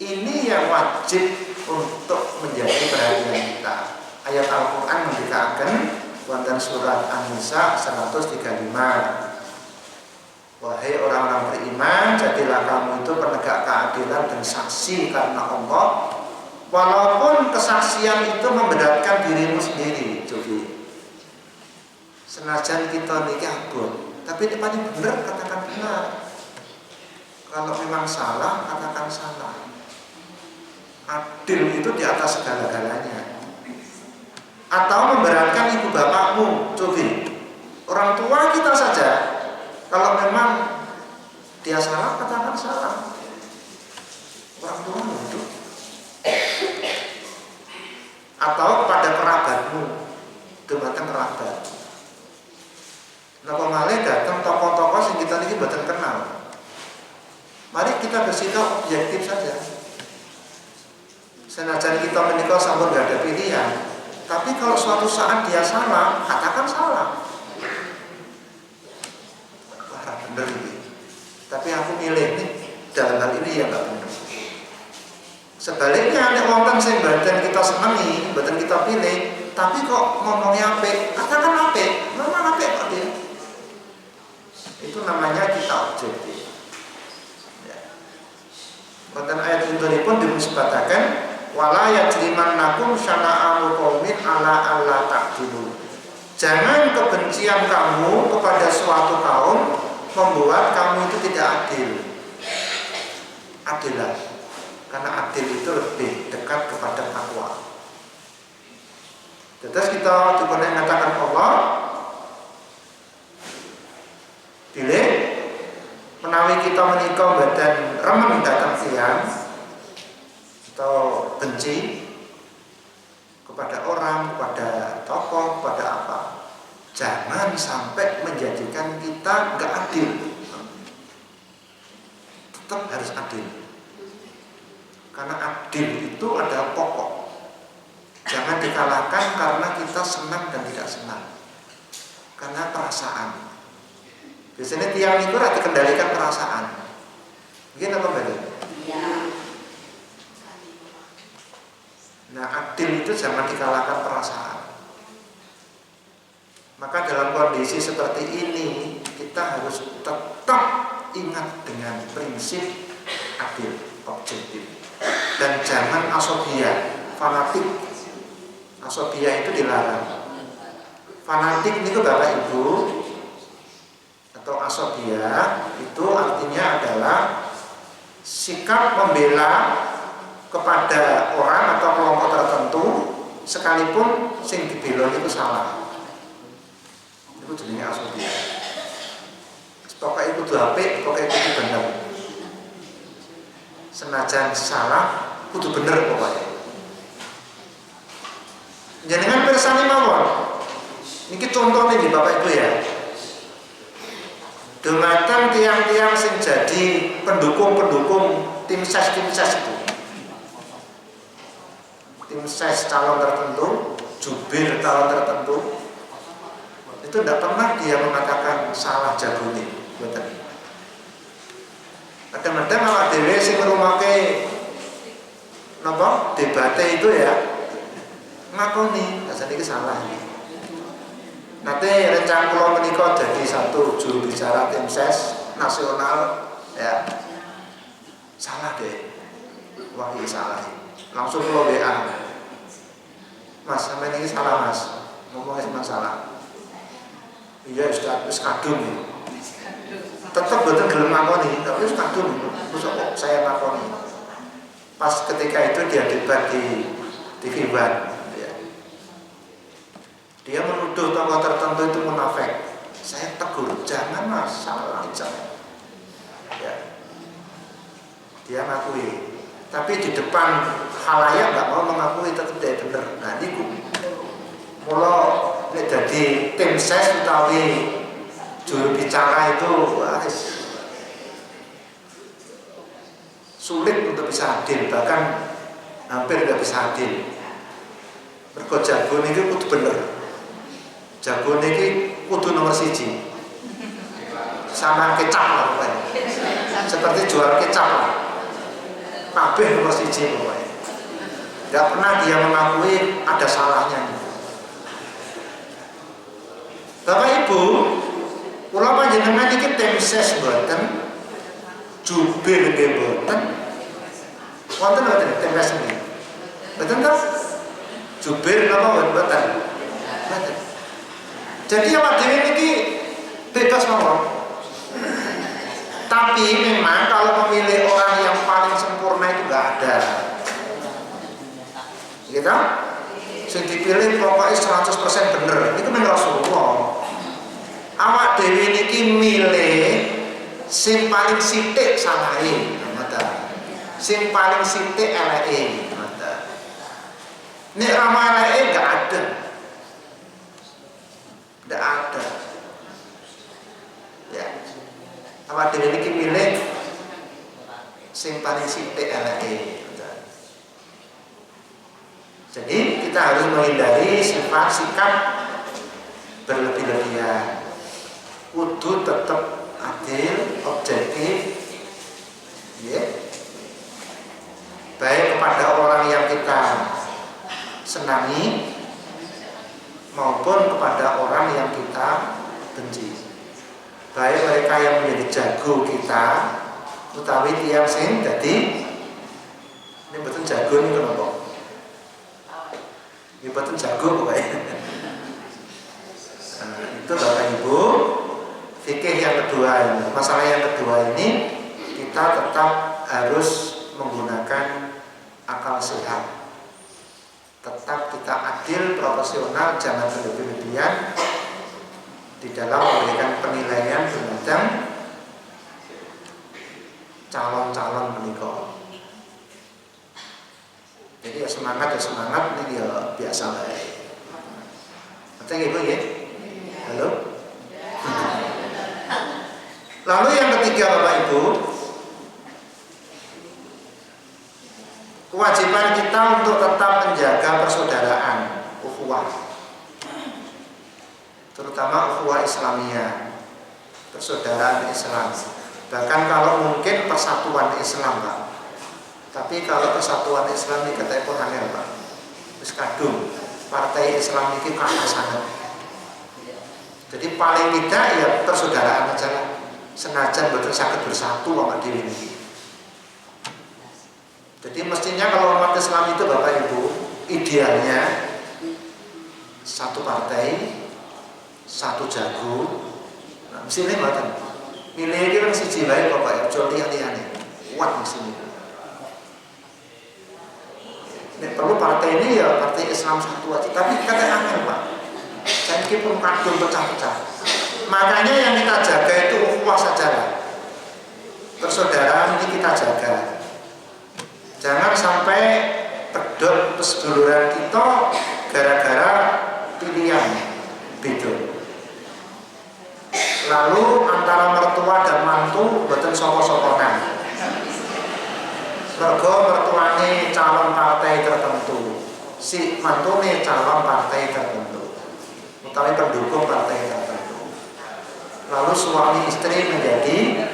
ini yang wajib untuk menjadi perhatian kita. Ayat Al-Quran memberitakan wonten surat An-Nisa 135. Wahai orang-orang beriman, jadilah kamu itu penegak keadilan dan saksi karena Allah, walaupun kesaksian itu memberatkan dirimu sendiri. Coba, senajan kita nikah abot, tapi ini paling benar, katakan benar. Kalau memang salah, katakan salah. Adil itu di atas segala-galanya. Atau memberatkan ibu bapakmu, coba, orang tua kita saja. Kalau memang dia salah, katakan salah. Orang tua itu. Atau pada kerabatmu, dumateng kerabat. Napa malih datang tokoh-tokoh sing kita niki mboten kenal. Mari kita bersikap objektif saja. Senajan kita menikah sampun gak ada pilihan, tapi kalau suatu saat dia salah, katakan salah. Benar ini. Tapi aku milih nih dalam hal ini ya nggak benar. Sebaliknya nek wonten sing badan kita senengi, badan kita pilih, tapi kok ngomongnya apik, katakan apik, memang apik kok dia. Itu namanya kita objektif. Ya. Wonten ayat itu pun disebutkan wala yajrimannakum syana'anu qaumin ala alla ta'dilu. Jangan kebencian kamu kepada suatu kaum membuat kamu itu tidak adil. Adillah, karena adil itu lebih dekat kepada takwa. Terus kita juga mengatakan Allah pilih menawi kita menikah badan remen datang siang atau benci kepada orang, kepada tokoh, kepada apa. Jangan sampai menjadikan kita nggak adil. Tetap harus adil. Karena adil itu adalah pokok. Jangan dikalahkan karena kita senang dan tidak senang. Karena perasaan. Biasanya tiang itu dikendalikan perasaan. Mungkin apa Mbak? Iya. Nah, adil itu jangan dikalahkan perasaan. Maka dalam kondisi seperti ini kita harus tetap ingat dengan prinsip adil, objektif, dan jangan asobia, fanatik. Asobia itu dilarang. Fanatik itu Bapak Ibu atau asobia itu artinya adalah sikap membela kepada orang atau kelompok tertentu sekalipun sing dibela itu salah. Itu jenenge asobia. Pokoknya itu apik, pokoknya itu bener. Senajan salah, kudu bener pokoknya. Jenengan pirsani mawon. Niki contoh nih Bapak Ibu ya. Dumateng tiang-tiang sing jadi pendukung-pendukung tim ses itu. Tim ses calon tertentu, jubir calon tertentu. Itu tidak pernah dia mengatakan salah jagone, betul. Kadang-kadang awak dhewe sing ngrungokne napa debate itu ya ngakoni asal iki salah iki. Nanti rencana kula menika jadi satu juru bicara tim ses nasional ya. Salah deh. Wah, ini salah. Langsung kula WA. Mas, sampeyan iki salah, Mas. Ngomongnya masalah. Iya, wis kadung. Tetap betul gelem ngakoni, tapi wis kadung. Terus kok saya ngakoni. Pas ketika itu dia debat di TV One. Dia menuduh tokoh tertentu itu munafik. Saya tegur, jangan Mas, salah jangan. Ya. Dia ngakui, tapi di depan khalayak nggak mau mengakui, tetap dia benar. Nah ini mula jadi tim ses utawi juru bicara itu harus sulit untuk bisa adil, bahkan hampir tidak bisa adil. Mergo jago niki kudu bener. Jago niki kudu nomor 1. Sama kecap lah pokoknya. Seperti jual kecap lah. Kabeh nomor 1 pokoknya. Tidak pernah dia mengakui ada salahnya. Bapak Ibu, kula panjenengan iki tim ses mboten, jubir nggih mboten. Wonten mboten tim ses niki? Mboten ta? Jubir napa mboten? Mboten. Jadi awak dhewe niki bebas mawon. Tapi memang kalau memilih orang yang paling sempurna itu enggak ada. Gitu? Sing dipilih pokoknya 100% bener. Itu men Rasulullah. Awak dhewe niki milih sing paling sithik salahe, ngoten. Sing paling sithik eleke, ngoten. Nek rama eleke enggak ada. Enggak ada. Ya. Awak dhewe niki milih sing paling sithik eleke. Jadi kita harus menghindari sifat sikap berlebih-lebihan. Kudu tetap adil, objektif, ya. Baik kepada orang yang kita senangi maupun kepada orang yang kita benci. Baik mereka yang menjadi jago kita, utawi tiyang sing dadi ini betul jago ini kenapa? Ini betul jago pokoknya. Itu Bapak Ibu, fikih yang kedua ini, masalah yang kedua ini kita tetap harus menggunakan akal sehat. Tetap kita adil, proporsional, jangan berlebih-lebihan di dalam memberikan penilaian terhadap calon-calon menikah. Jadi ya semangat ini ya biasa lah. Betul Ibu ya? Halo? Lalu yang ketiga Bapak Ibu, kewajiban kita untuk tetap menjaga persaudaraan, ukhuwah, terutama ukhuwah Islamiyah, persaudaraan Islam. Bahkan kalau mungkin persatuan Islam Pak. Tapi kalau persatuan Islam ini kata pun angel Pak. Wis kadung partai Islam ini kalah sangat. Jadi paling tidak ya persaudaraan aja lah. Senajan betul sakit bersatu sama diri ini. Jadi mestinya kalau umat Islam itu Bapak Ibu idealnya satu partai, satu jago. Nah, mestinya mboten. Milih iki kan siji wae Bapak Ibu liyane. Kuat mestinya. Nek perlu partai ini ya partai Islam satu aja. Tapi kata angel Pak. Saya pun kadung pecah-pecah. Makanya yang kita jaga itu ukhuwah saja lah. Persaudaraan ini kita jaga. Jangan sampai pedot perseduluran kita gara-gara pilihan beda. Lalu antara mertua dan mantu boten sapa-sapanan. Mergo mertuane calon partai tertentu, si mantune calon partai tertentu, utawi pendukung partai tertentu. Lalu suami istri menjadi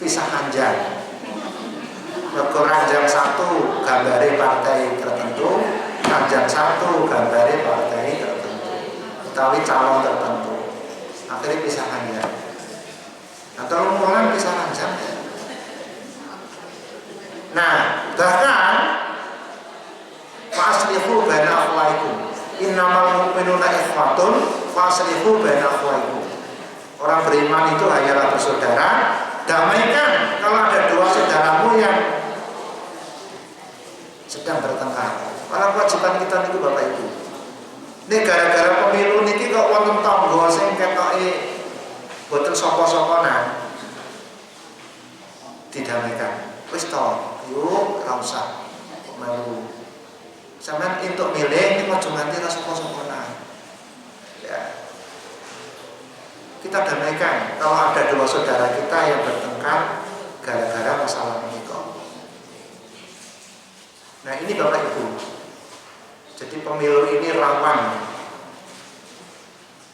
pisah ranjang. Mergo ranjang satu gambare partai tertentu, ranjang satu gambare partai tertentu, utawi calon tertentu. Akhirnya pisah ranjang. Atau umuman pisah ranjang. Nah, bahkan fa'aslihu baina akhwaikum. Innamal mu'minuna ikhwatun fa'aslihu baina akhwaikum. Orang beriman itu hanyalah bersaudara. Damaikan kalau ada dua saudaramu yang sedang bertengkar. Malah kewajiban kita niku Bapak Ibu. Ini gara-gara pemilu niki kok wonten tangga sing ketoke boten sapa-sapanan. Didamaikan. Wis to, yuk ora usah melu. Sampeyan entuk milih iki aja nganti ra sapa-sapanan. Ya. Kita damaikan. Kalau ada dua saudara kita yang bertengkar, gara-gara masalah menikah. Nah ini Bapak Ibu, jadi pemilu ini rawan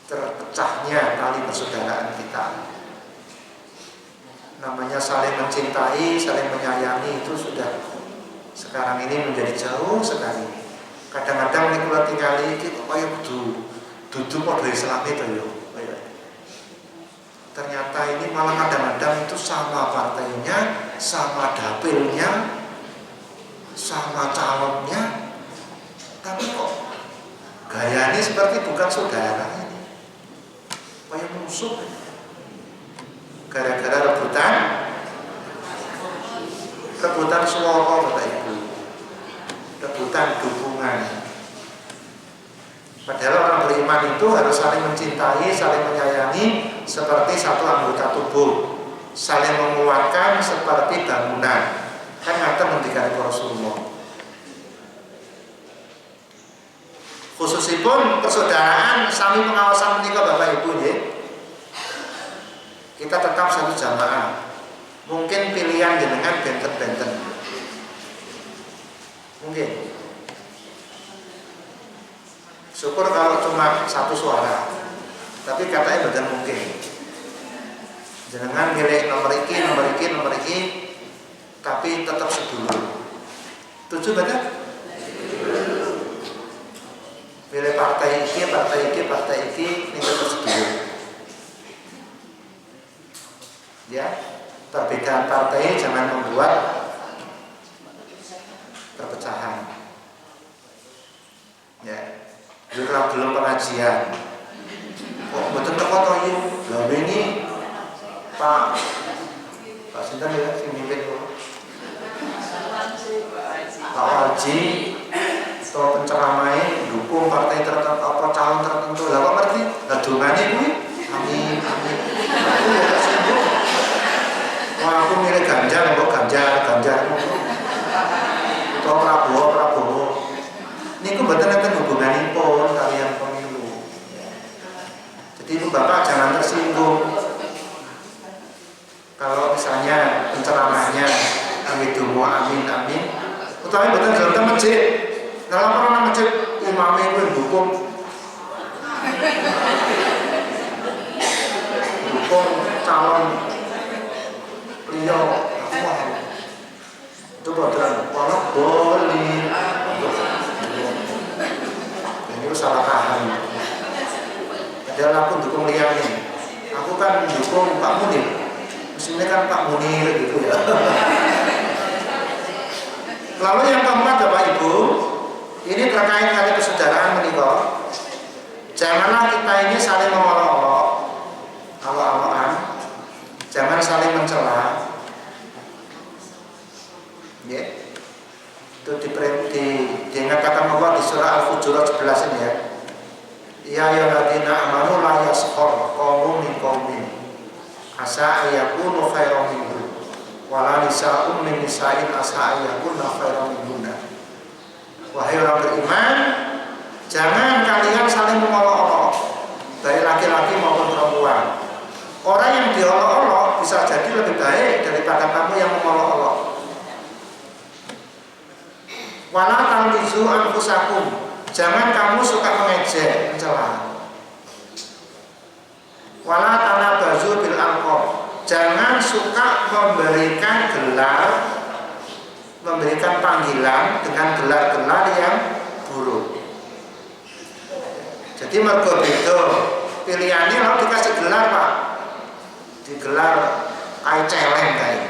terpecahnya tali persaudaraan kita. Namanya saling mencintai, saling menyayangi itu sudah sekarang ini menjadi jauh sekali. Kadang-kadang nek kula tingali iki kok kaya dudu padha Islame to yo. Ternyata ini malah kadang-kadang itu sama partainya, sama dapilnya, sama calonnya, tapi kok gayanya seperti bukan saudara ini, kayak musuh. Gara-gara rebutan suara Bapak Ibu, rebutan dukungan. Padahal orang beriman itu harus saling mencintai, saling menyayangi seperti satu anggota tubuh, saling menguatkan seperti bangunan. Kan ngaten ngendikane Rasulullah. Khususipun persaudaraan sami pengawasan menika Bapak Ibu nggih. Kita tetap satu jamaah. Mungkin pilihan jenengan benten-benten. Mungkin. Syukur kalau cuma satu suara, tapi katanya bukan mungkin. Jangan milih nomor iki, tapi tetap sedulur. Tujuh betul? Milih partai iki, ini tetap sedulur. Ya, perbedaan partai jangan membuat perpecahan. Ya. Jurang belum pengajian. Kok betul teko to yu? Lah ini Pak sinten ya sing mimpin kok. Pak Haji atau penceramahe dukung partai tertentu apa calon tertentu. Lah kok ngerti? Lah dongane kuwi amin. Aku ya tersinggung. Wah aku milih Ganjar kok Ganjar. Atau Prabowo. Niku mboten enten hubunganipun kalian pemilu. Jadi Ibu Bapak jangan tersinggung. Kalau misalnya penceramahnya amin dumo amin. Utawi mboten dalam masjid. Dalam orang masjid imame kuwi dukung calon liya. Wah. Itu boten walau boleh. Itu salah paham. Padahal aku dukung liane. Aku kan dukung Pak Munir. Mestinya kan Pak Munir gitu ya. Lalu yang keempat Bapak Ibu, ini terkait tali persaudaraan menika. Janganlah kita ini saling mengolok-olok, olok-olokan. Jangan saling mencela. Ya. Itu dinyatakan Allah di surah Al-Hujurat 11 ini ya. Ya ayyuhalladzina amanu la yaskhar qaumun min qaumin asa ayyakunu khairan minhum wa la nisa'un min nisa'in asa ayyakunna khairan minhunna. Wahai orang beriman, jangan kalian saling mengolok-olok dari laki-laki maupun perempuan. Orang yang diolok-olok bisa jadi lebih baik daripada kamu yang mengolok-olok. Wala talmizu anfusakum, jangan kamu suka mengejek, mencela. Wala tanabazu bil alqab, jangan suka memberikan gelar, memberikan panggilan dengan gelar-gelar yang buruk. Jadi mergo beda pilihannya lalu dikasih gelar Pak, digelar kayak celeng kayak.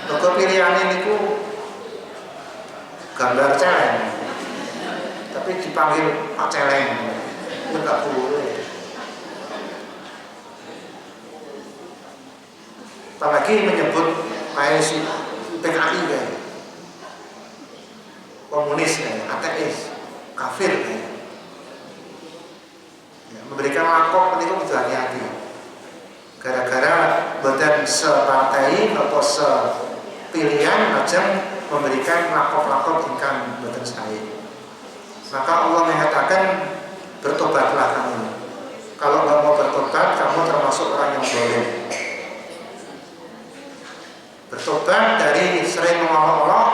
Mergo pilihannya niku gambar celeng, tapi dipanggil Pak Celeng, itu nggak boleh. Apalagi menyebut kayak si PKI kayak komunis kayak ateis, kafir kayak. Ya, memberikan lakop itu kudu hati-hati. Gara-gara badan separtai atau sepilihan aja memberikan lakop-lakop ingkang boten sae. Maka Allah mengatakan bertobatlah kamu. Kalau nggak mau bertobat, kamu termasuk orang yang boleh. Bertobat dari sering mengolok-olok,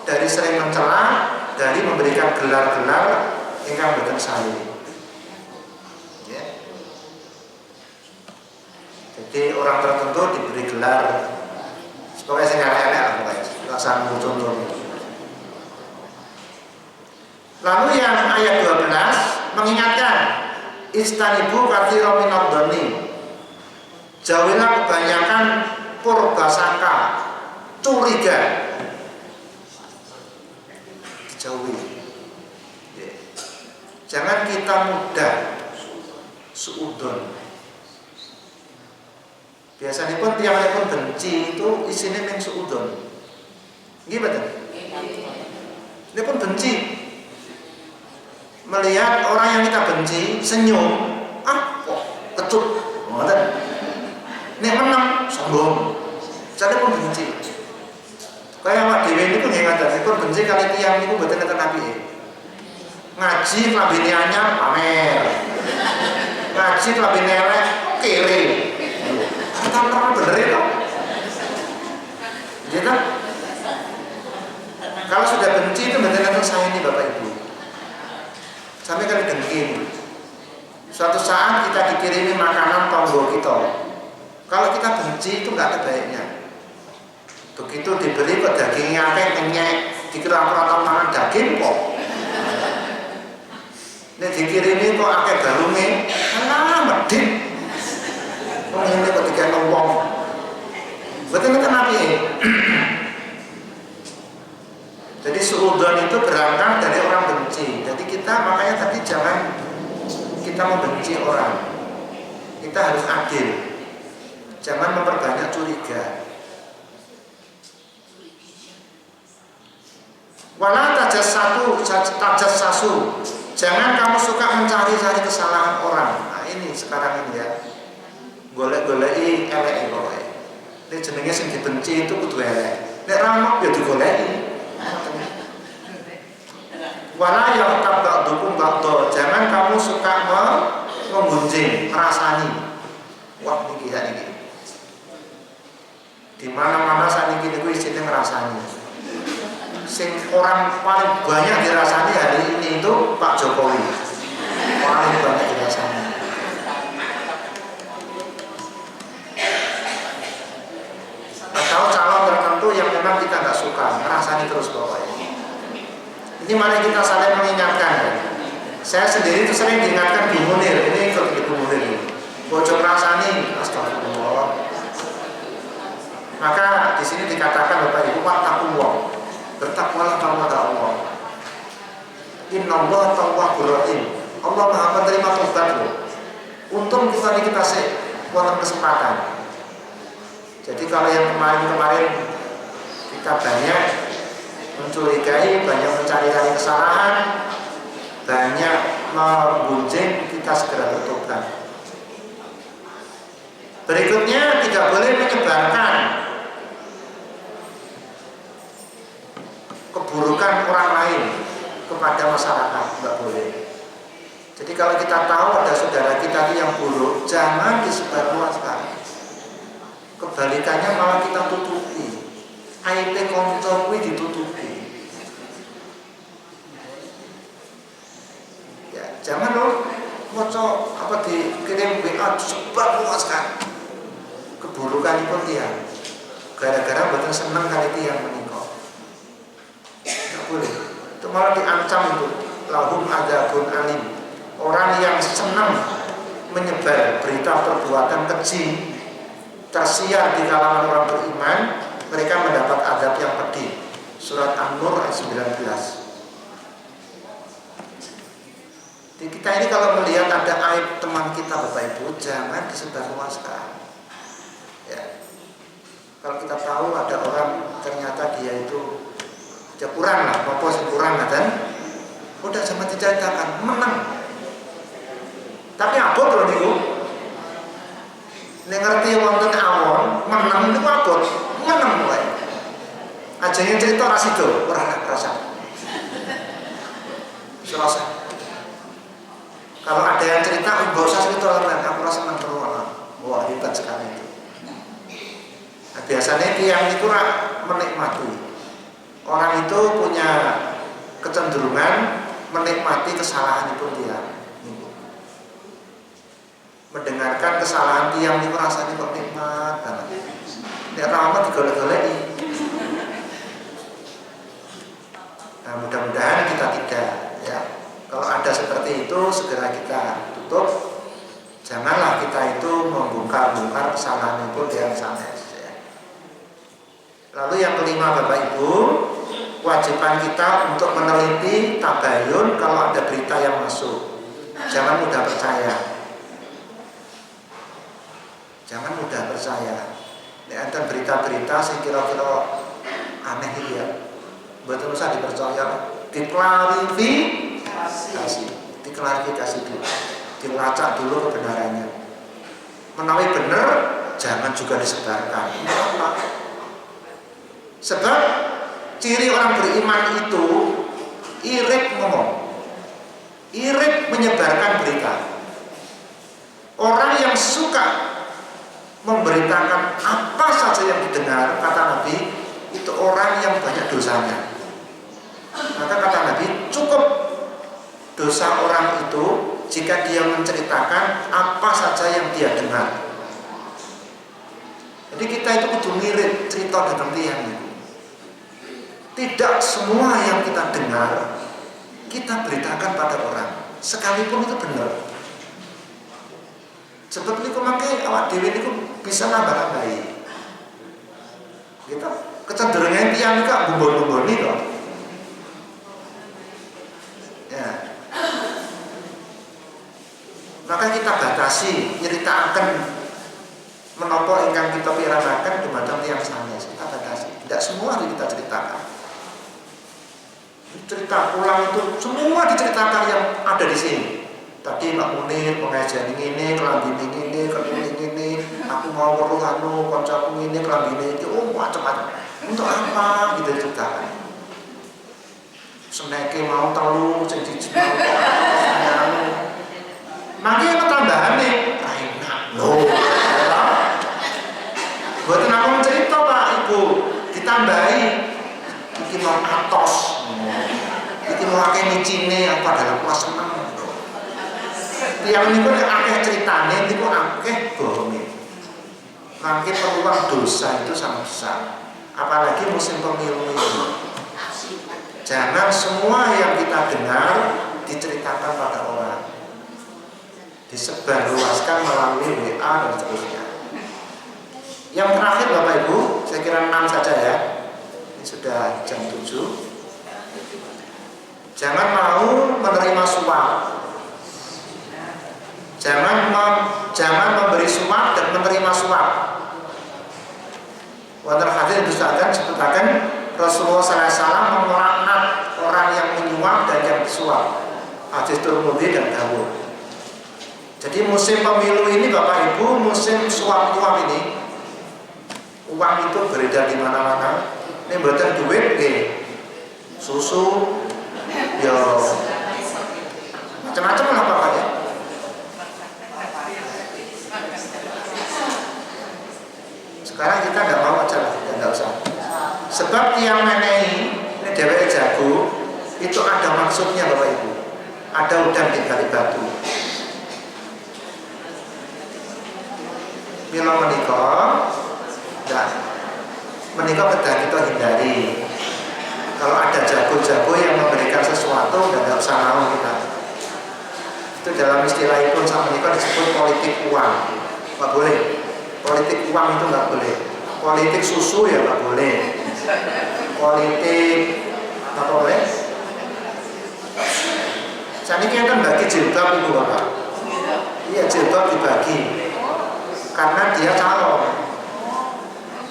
dari sering mencela, dari memberikan gelar-gelar ingkang boten sae. Ya. Jadi orang tertentu diberi gelar pokoknya sing elek-elek pokoknya laksana contoh. Lalu yang ayat 12 mengingatkan istanibu katsira minadh-dhanni. Jauhilah kebanyakan purbasangka, curiga. Dijauhi. Ya. Jangan kita mudah suudon. Biasanya pun tiap pun benci itu isinya yang suudon. Gimana? Ini pun benci. Melihat orang yang kita benci senyum, kok kecut, ini menang sombong. Jadi pun benci. Kayak Pak Dewi ini pun ingat, ini pun benci kali tiang itu betul betul nabi. Ngaji kelabini anyar pamer, ngaji kelabini elek kiri. Tanpa bener itu, gitu. Kalau sudah benci itu betul-betul saya ini Bapak Ibu. Sampai kali dengki. Suatu saat kita dikirimi makanan tonggo kita. Kalau kita benci itu nggak ada baiknya. Begitu diberi kok dagingnya kenyek, dikira aku makan daging kok. Ini dikirimi kok akeh galunge, medit. Ini kok dikira wong. Betul-betul nabi. Jadi suudon itu berangkat dari orang benci. Jadi kita makanya tadi jangan kita membenci orang. Kita harus adil. Jangan memperbanyak curiga. Wala tajassasu. Jangan kamu suka mencari-cari kesalahan orang. Nah ini sekarang ini ya. Golek-goleki elek kowe. Nek jenenge sing dibenci itu kudu elek. Nek ramok ya digoleki. Wala yaghtab ba'dukum ba'dha. Jangan kamu suka menggunjing, merasani. Wah niki ya niki. Di mana-mana saniki niku isine ngrasani. Sing orang paling banyak dirasani hari ini itu Pak Jokowi. Paling banyak dirasani. Atau calon tertentu yang memang kita nggak suka, ngerasani terus pokoknya. Ini mari kita saling mengingatkan ya. Saya sendiri itu sering diingatkan Bu Munir. Ini ikut Bu Munir. Bocor rasani, astagfirullah. Maka di sini dikatakan Bapak Ibu wattaqullah. Bertakwalah kepada Allah. Innallaha tawwabur rahim. Allah Maha menerima taubatmu. Untung kita wonten kesempatan. Jadi kalau yang kemarin-kemarin kita banyak mencurigai, banyak mencari-cari kesalahan, banyak menggunjing, kita segera bertobat. Berikutnya tidak boleh menyebarkan keburukan orang lain kepada masyarakat, tidak boleh. Jadi kalau kita tahu ada saudara kita yang buruk, jangan disebarluaskan. Kebalikannya malah kita tutupi. Aib kanca kuwi ditutupi. Ya, jangan loh maca apa dikirim WA sebar luaskan keburukanipun tiyang. Gara-gara mboten seneng kali tiyang menika. Enggak boleh. Itu malah diancam itu. Lahum adzabun alim. Orang yang senang menyebar berita perbuatan keji tersiar di kalangan orang beriman, mereka mendapat azab yang pedih. Surat An-Nur ayat 19. Jadi kita ini kalau melihat ada aib teman kita Bapak Ibu, jangan disebarluaskan. Ya. Kalau kita tahu ada orang ternyata dia itu kurang lah, apa sih kurang kan? Udah sama diceritakan, menang. Tapi abot loh niku. Nek ngerti wonten awon, menang niku abot. Menang wae. Aja yang cerita ras itu, ora rasa. Selesai. Kalau ada yang cerita, enggak usah cerita orang, aku rasa senang terus. Wah, hebat sekali itu. Jadi biasanya tiang itu menikmati. Orang itu punya kecenderungan menikmati kesalahan itu tiang. Mendengarkan kesalahan tiang itu rasanya kok nikmat banget. Nek rahmat digolek-goleki. Nah, mudah-mudahan kita tidak, ya. Kalau ada seperti itu segera kita tutup. Janganlah kita itu membongkar-bongkar kesalahan itu yang sanes, ya. Lalu yang kelima Bapak Ibu, kewajiban kita untuk meneliti tabayun kalau ada berita yang masuk. Jangan mudah percaya. Jangan mudah percaya. Ini ada berita-berita yang kira-kira aneh ya. Betul usah dipercaya. Diklarifikasi dulu. Dilacak dulu kebenarannya. Menawi benar, jangan juga disebarkan. Kenapa? Sebab ciri orang beriman itu irit ngomong, irit menyebarkan berita. Orang yang suka memberitakan apa saja yang didengar, kata Nabi, itu orang yang banyak dosanya. Maka kata Nabi, cukup dosa orang itu jika dia menceritakan apa saja yang dia dengar. Jadi kita itu kudu ngirit cerita dengan tiang. Tidak semua yang kita dengar kita beritakan pada orang, sekalipun itu benar. Sebab itu memakai awak dewi itu bisa nambah-nambahi. Kita kecenderungan tiang itu bumbon-bumbon itu. Ya. Maka kita batasi, nyeritakan menopo ingkang kita piramaken dumateng tiyang sanes. Kita batasi. Tidak semua kita ceritakan. Cerita pulang itu semua diceritakan yang ada di sini. Tadi Pak Munir pengajian ini, kelambi ini, ketemu ini, aku mau weruh anu kancaku ini, kelambi ini, oh macam-macam. Untuk apa gitu ceritakan? Seneke mau telu sing dijinau anu. Makanya tambahan nih, enak loh. Buat aku cerita Pak Ibu, ditambahi iki mau atos. Iki mau akeh micine apa dalam kelas 6. Tiang ini kan akeh ceritanya, ini kok akeh bohongnya. Mungkin peluang dosa itu sangat besar. Apalagi musim pemilu ini. Jangan semua yang kita dengar diceritakan pada orang, disebarluaskan melalui WA dan seterusnya. Yang terakhir Bapak Ibu, saya kira 6 saja ya. Ini sudah jam 7. Jangan mau menerima suap. Jangan memberi suap dan menerima suap. Wonten hadis disebutkan Rasulullah SAW melaknat orang yang menyuap dan yang disuap. Hadis Tirmidzi dan Dawud. Jadi musim pemilu ini Bapak Ibu, musim suap-suap ini, uang itu beredar di mana-mana. Ini mboten duit nggih. Susu ya macam-macam lah pokoknya. Sekarang kita nggak mau aja lah, nggak usah. Sebab yang menehi ini dheweke jago, itu ada maksudnya Bapak Ibu. Ada udang di balik batu. Mila menikah kedah kita hindari. Kalau ada jago-jago yang memberikan sesuatu, nggak usah mau kita. Itu dalam istilah itu sama menikah disebut politik uang. Nggak boleh. Politik uang itu nggak boleh. Politik susu ya nggak boleh. Politik apa boleh? Saat ini kan bagi jilbab Ibu Bapak. Iya, jilbab dibagi karena dia calon,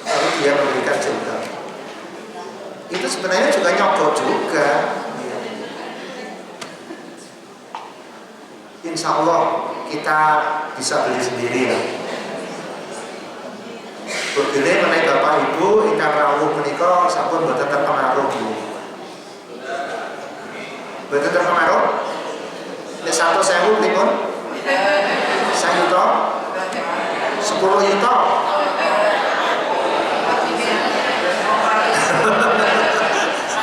lalu dia memberikan jilbab. Itu sebenarnya juga nyogok juga. Insya Allah kita bisa beli sendiri ya. Berbeda menaik Bapak Ibu ingkang rawuh menika sampun boten terpengaruh Bu. Boten terpengaruh? Nek 100.000 pripun? 1 juta? 10 juta?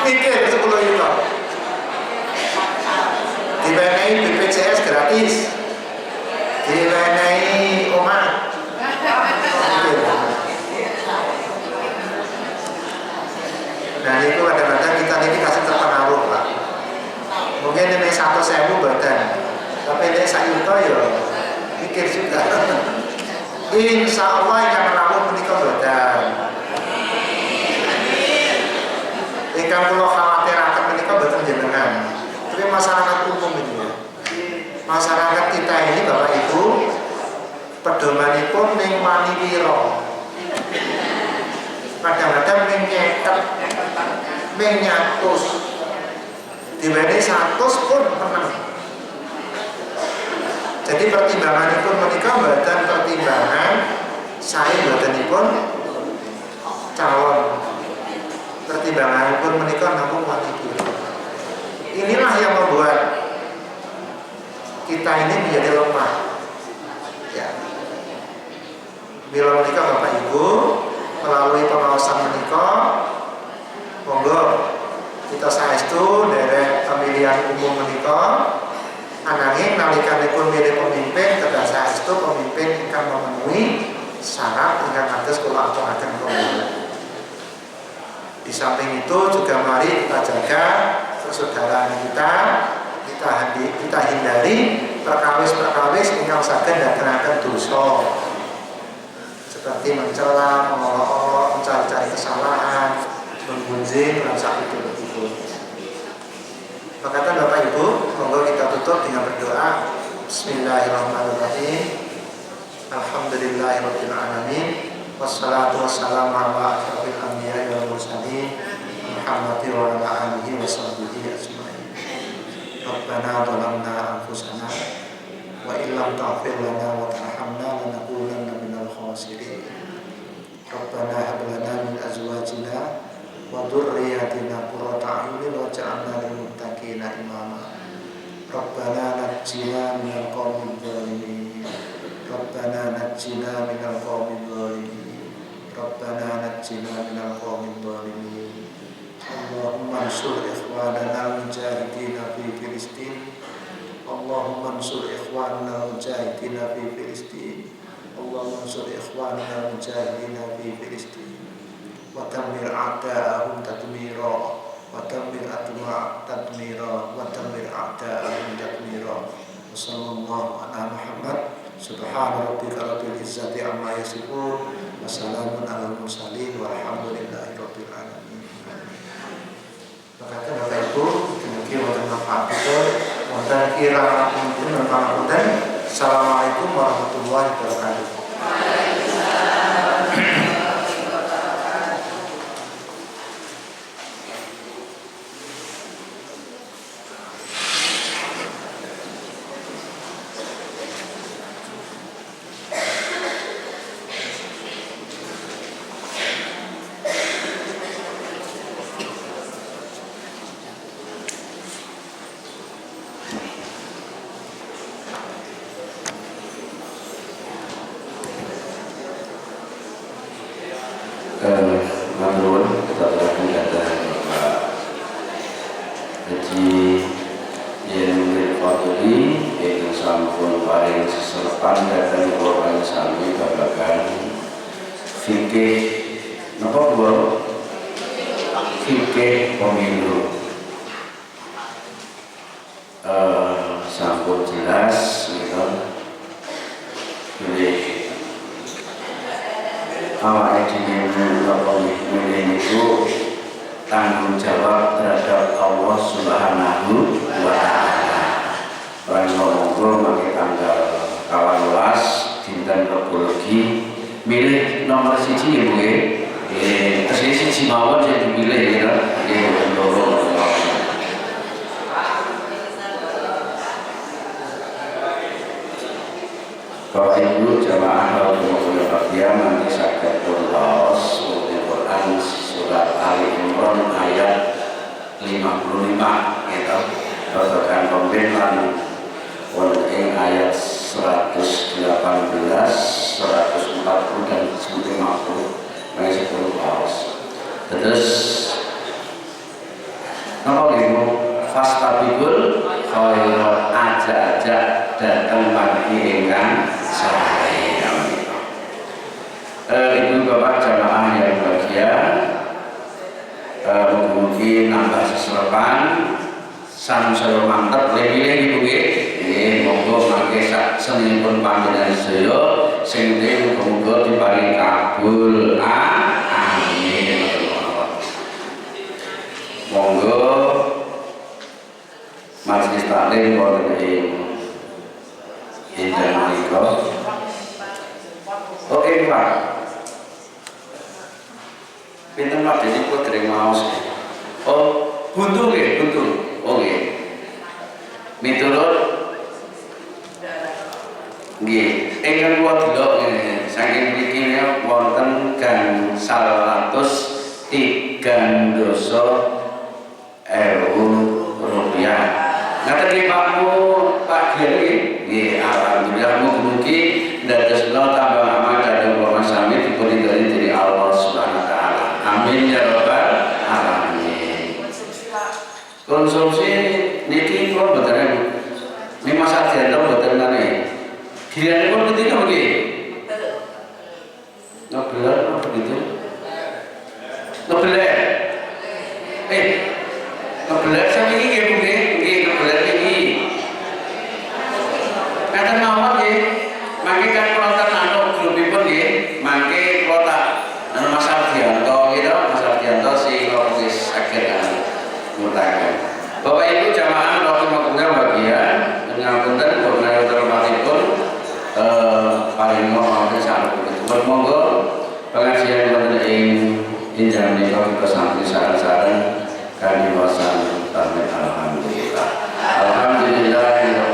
Mikir 10 juta. Diwenehi BPJS gratis. Diwenehi omah. Nah itu kadang-kadang kita ini kasih terpengaruh Pak. Mungkin ini 100.000 badan, tapi ini 1 juta ya pikir juga. Insya Allah yang merawat menikah badan. Ikan pulau khawatir akan menikah badan jenengan. Tapi masyarakat umum ini ya. Masyarakat kita ini Bapak Ibu pedomanipun ning wani wiro. Kadang-kadang ning nyeket, ning nyatus. Diwenehi 100 pun menang. Jadi pertimbanganipun menikah badan pertimbangan saya badanipun calon. Pertimbanganipun menikah namun wanita. Inilah yang membuat kita ini menjadi lemah. Ya. Bila menikah Bapak Ibu melalui pengawasan menikah, monggo kita saestu dari pemilihan umum menikah. Ananging nalikanipun milih pemimpin kedah saestu pemimpin ingkang memenuhi syarat ingkang kados kula aturaken kula. Di samping itu juga mari kita jaga persaudaraan kita hindari perkawis-perkawis ingkang saged ndatengaken dosa. Seperti mencela, mengolok-olok, mencari-cari kesalahan, menggunjing, merasa itu. Makanya Bapak Ibu, monggo kita tutup dengan berdoa. Bismillahirrahmanirrahim. Alhamdulillahirabbil alamin. Wassalatu wassalamu ala asyrofil anbiya'i wal mursalin Muhammadin wa ala alihi wa sahbihi ajma'in. Rabbana zalamna anfusana wa illam taghfir lana wa tarhamna lanakunanna minal khasirin. Rabbana hab lana min azwajina wa dhurriyyatina qurrata a'yunin waj'alna lil muttaqina imama. Rabbana najjina minal qawmidh dhalimin. Rabbana najjina minal qawmidh dhalimin. Rabbana najjina minal qawmidh dhalimin. Allahumma ansur ikhwanana al-mujahidina fi Filistin. Allahumma ansur ikhwanana al-mujahidina fi Filistin. Allahumma ansur ikhwanana al-mujahidina fi Filistin. Wa tammir a'da'ahum tadmira wa tammir atma' tadmira wa tammir a'da'ahum tadmira. Wassallallahu ala Muhammad. Subhana rabbika rabbil izzati amma yasifun. Wassalamun alal mursalin walhamdulillahi rabbil alamin. Maka Bapak Ibu, demikian wonten manfaat betul, wonten kirang mungkin manfaat. Assalamualaikum warahmatullahi wabarakatuh. Matur kita terangkan kata Pak Haji Yenil Fadli yang sampun paring seserpan dan korban sami babagan fikih napa Bu? Fikih pemilu sampun jelas gitu. Jadi awal milih itu tanggung jawab terhadap Allah Subhanahu wa Ta'ala. Orang ngomong pakai tanggal 18 dinten Rebo Legi milih nomor 1 ya Bu ya. Terus siji mawon sing dipilih ya. Nggih loro. Bapak Ibu jamaah Al-Qur'an bagian nanti saged tulos Al-Qur'an surat Ali Imran ayat 55 gitu. Bagian pembelan wonten ing ayat 118, 140 dan 150 10 tulos. Terus fastabikul khairat, aja-aja datang pagi ingkang sae. Ibu bapak jamaah yang berbahagia, mungkin nambah seserepan samsaya mantep lebih ibu nggih. Monggo mangke sak senipun panjenengan sedaya sing muga-muga diparingi kabul. Amin. Monggo majelis taklim wonten ing indah menika. Oke Pak. Pinten Pak dene kok dereng maos. Oh, buntu nggih, buntu. Oh nggih. Miturut nggih, ingkang kula delok saking mriki wonten gang 103 rupiah. Ngaten nggih Pak Giri nggih, alhamdulillah mugi-mugi dadosna tambah amal dhateng kula sami dipun ridhoi dening Allah Subhanahu wa taala. Amin ya rabbal alamin. Konsumsi niki kula mboten Mas Ardianto mboten nane. Giliranipun pundi nggih? Ngebeler apa gitu? Ngebeler. Ngebeler sami iki nggih, nggih ngebeler iki. Katen mawon nggih. Mangke kan kula anu grupipun nggih, mangke kula tak Mas Ardianto gitu, Mas Ardianto sing wis saged ngutaken. Bapak Ibu jamaah rahimakumullah bahagia, ngapunten menawi hormatipun paling matur sanepun. Monggo pengajian wonten ing injang menika kita sami sareng-sareng kanthi wasan pamit alhamdulillah. Alhamdulillah.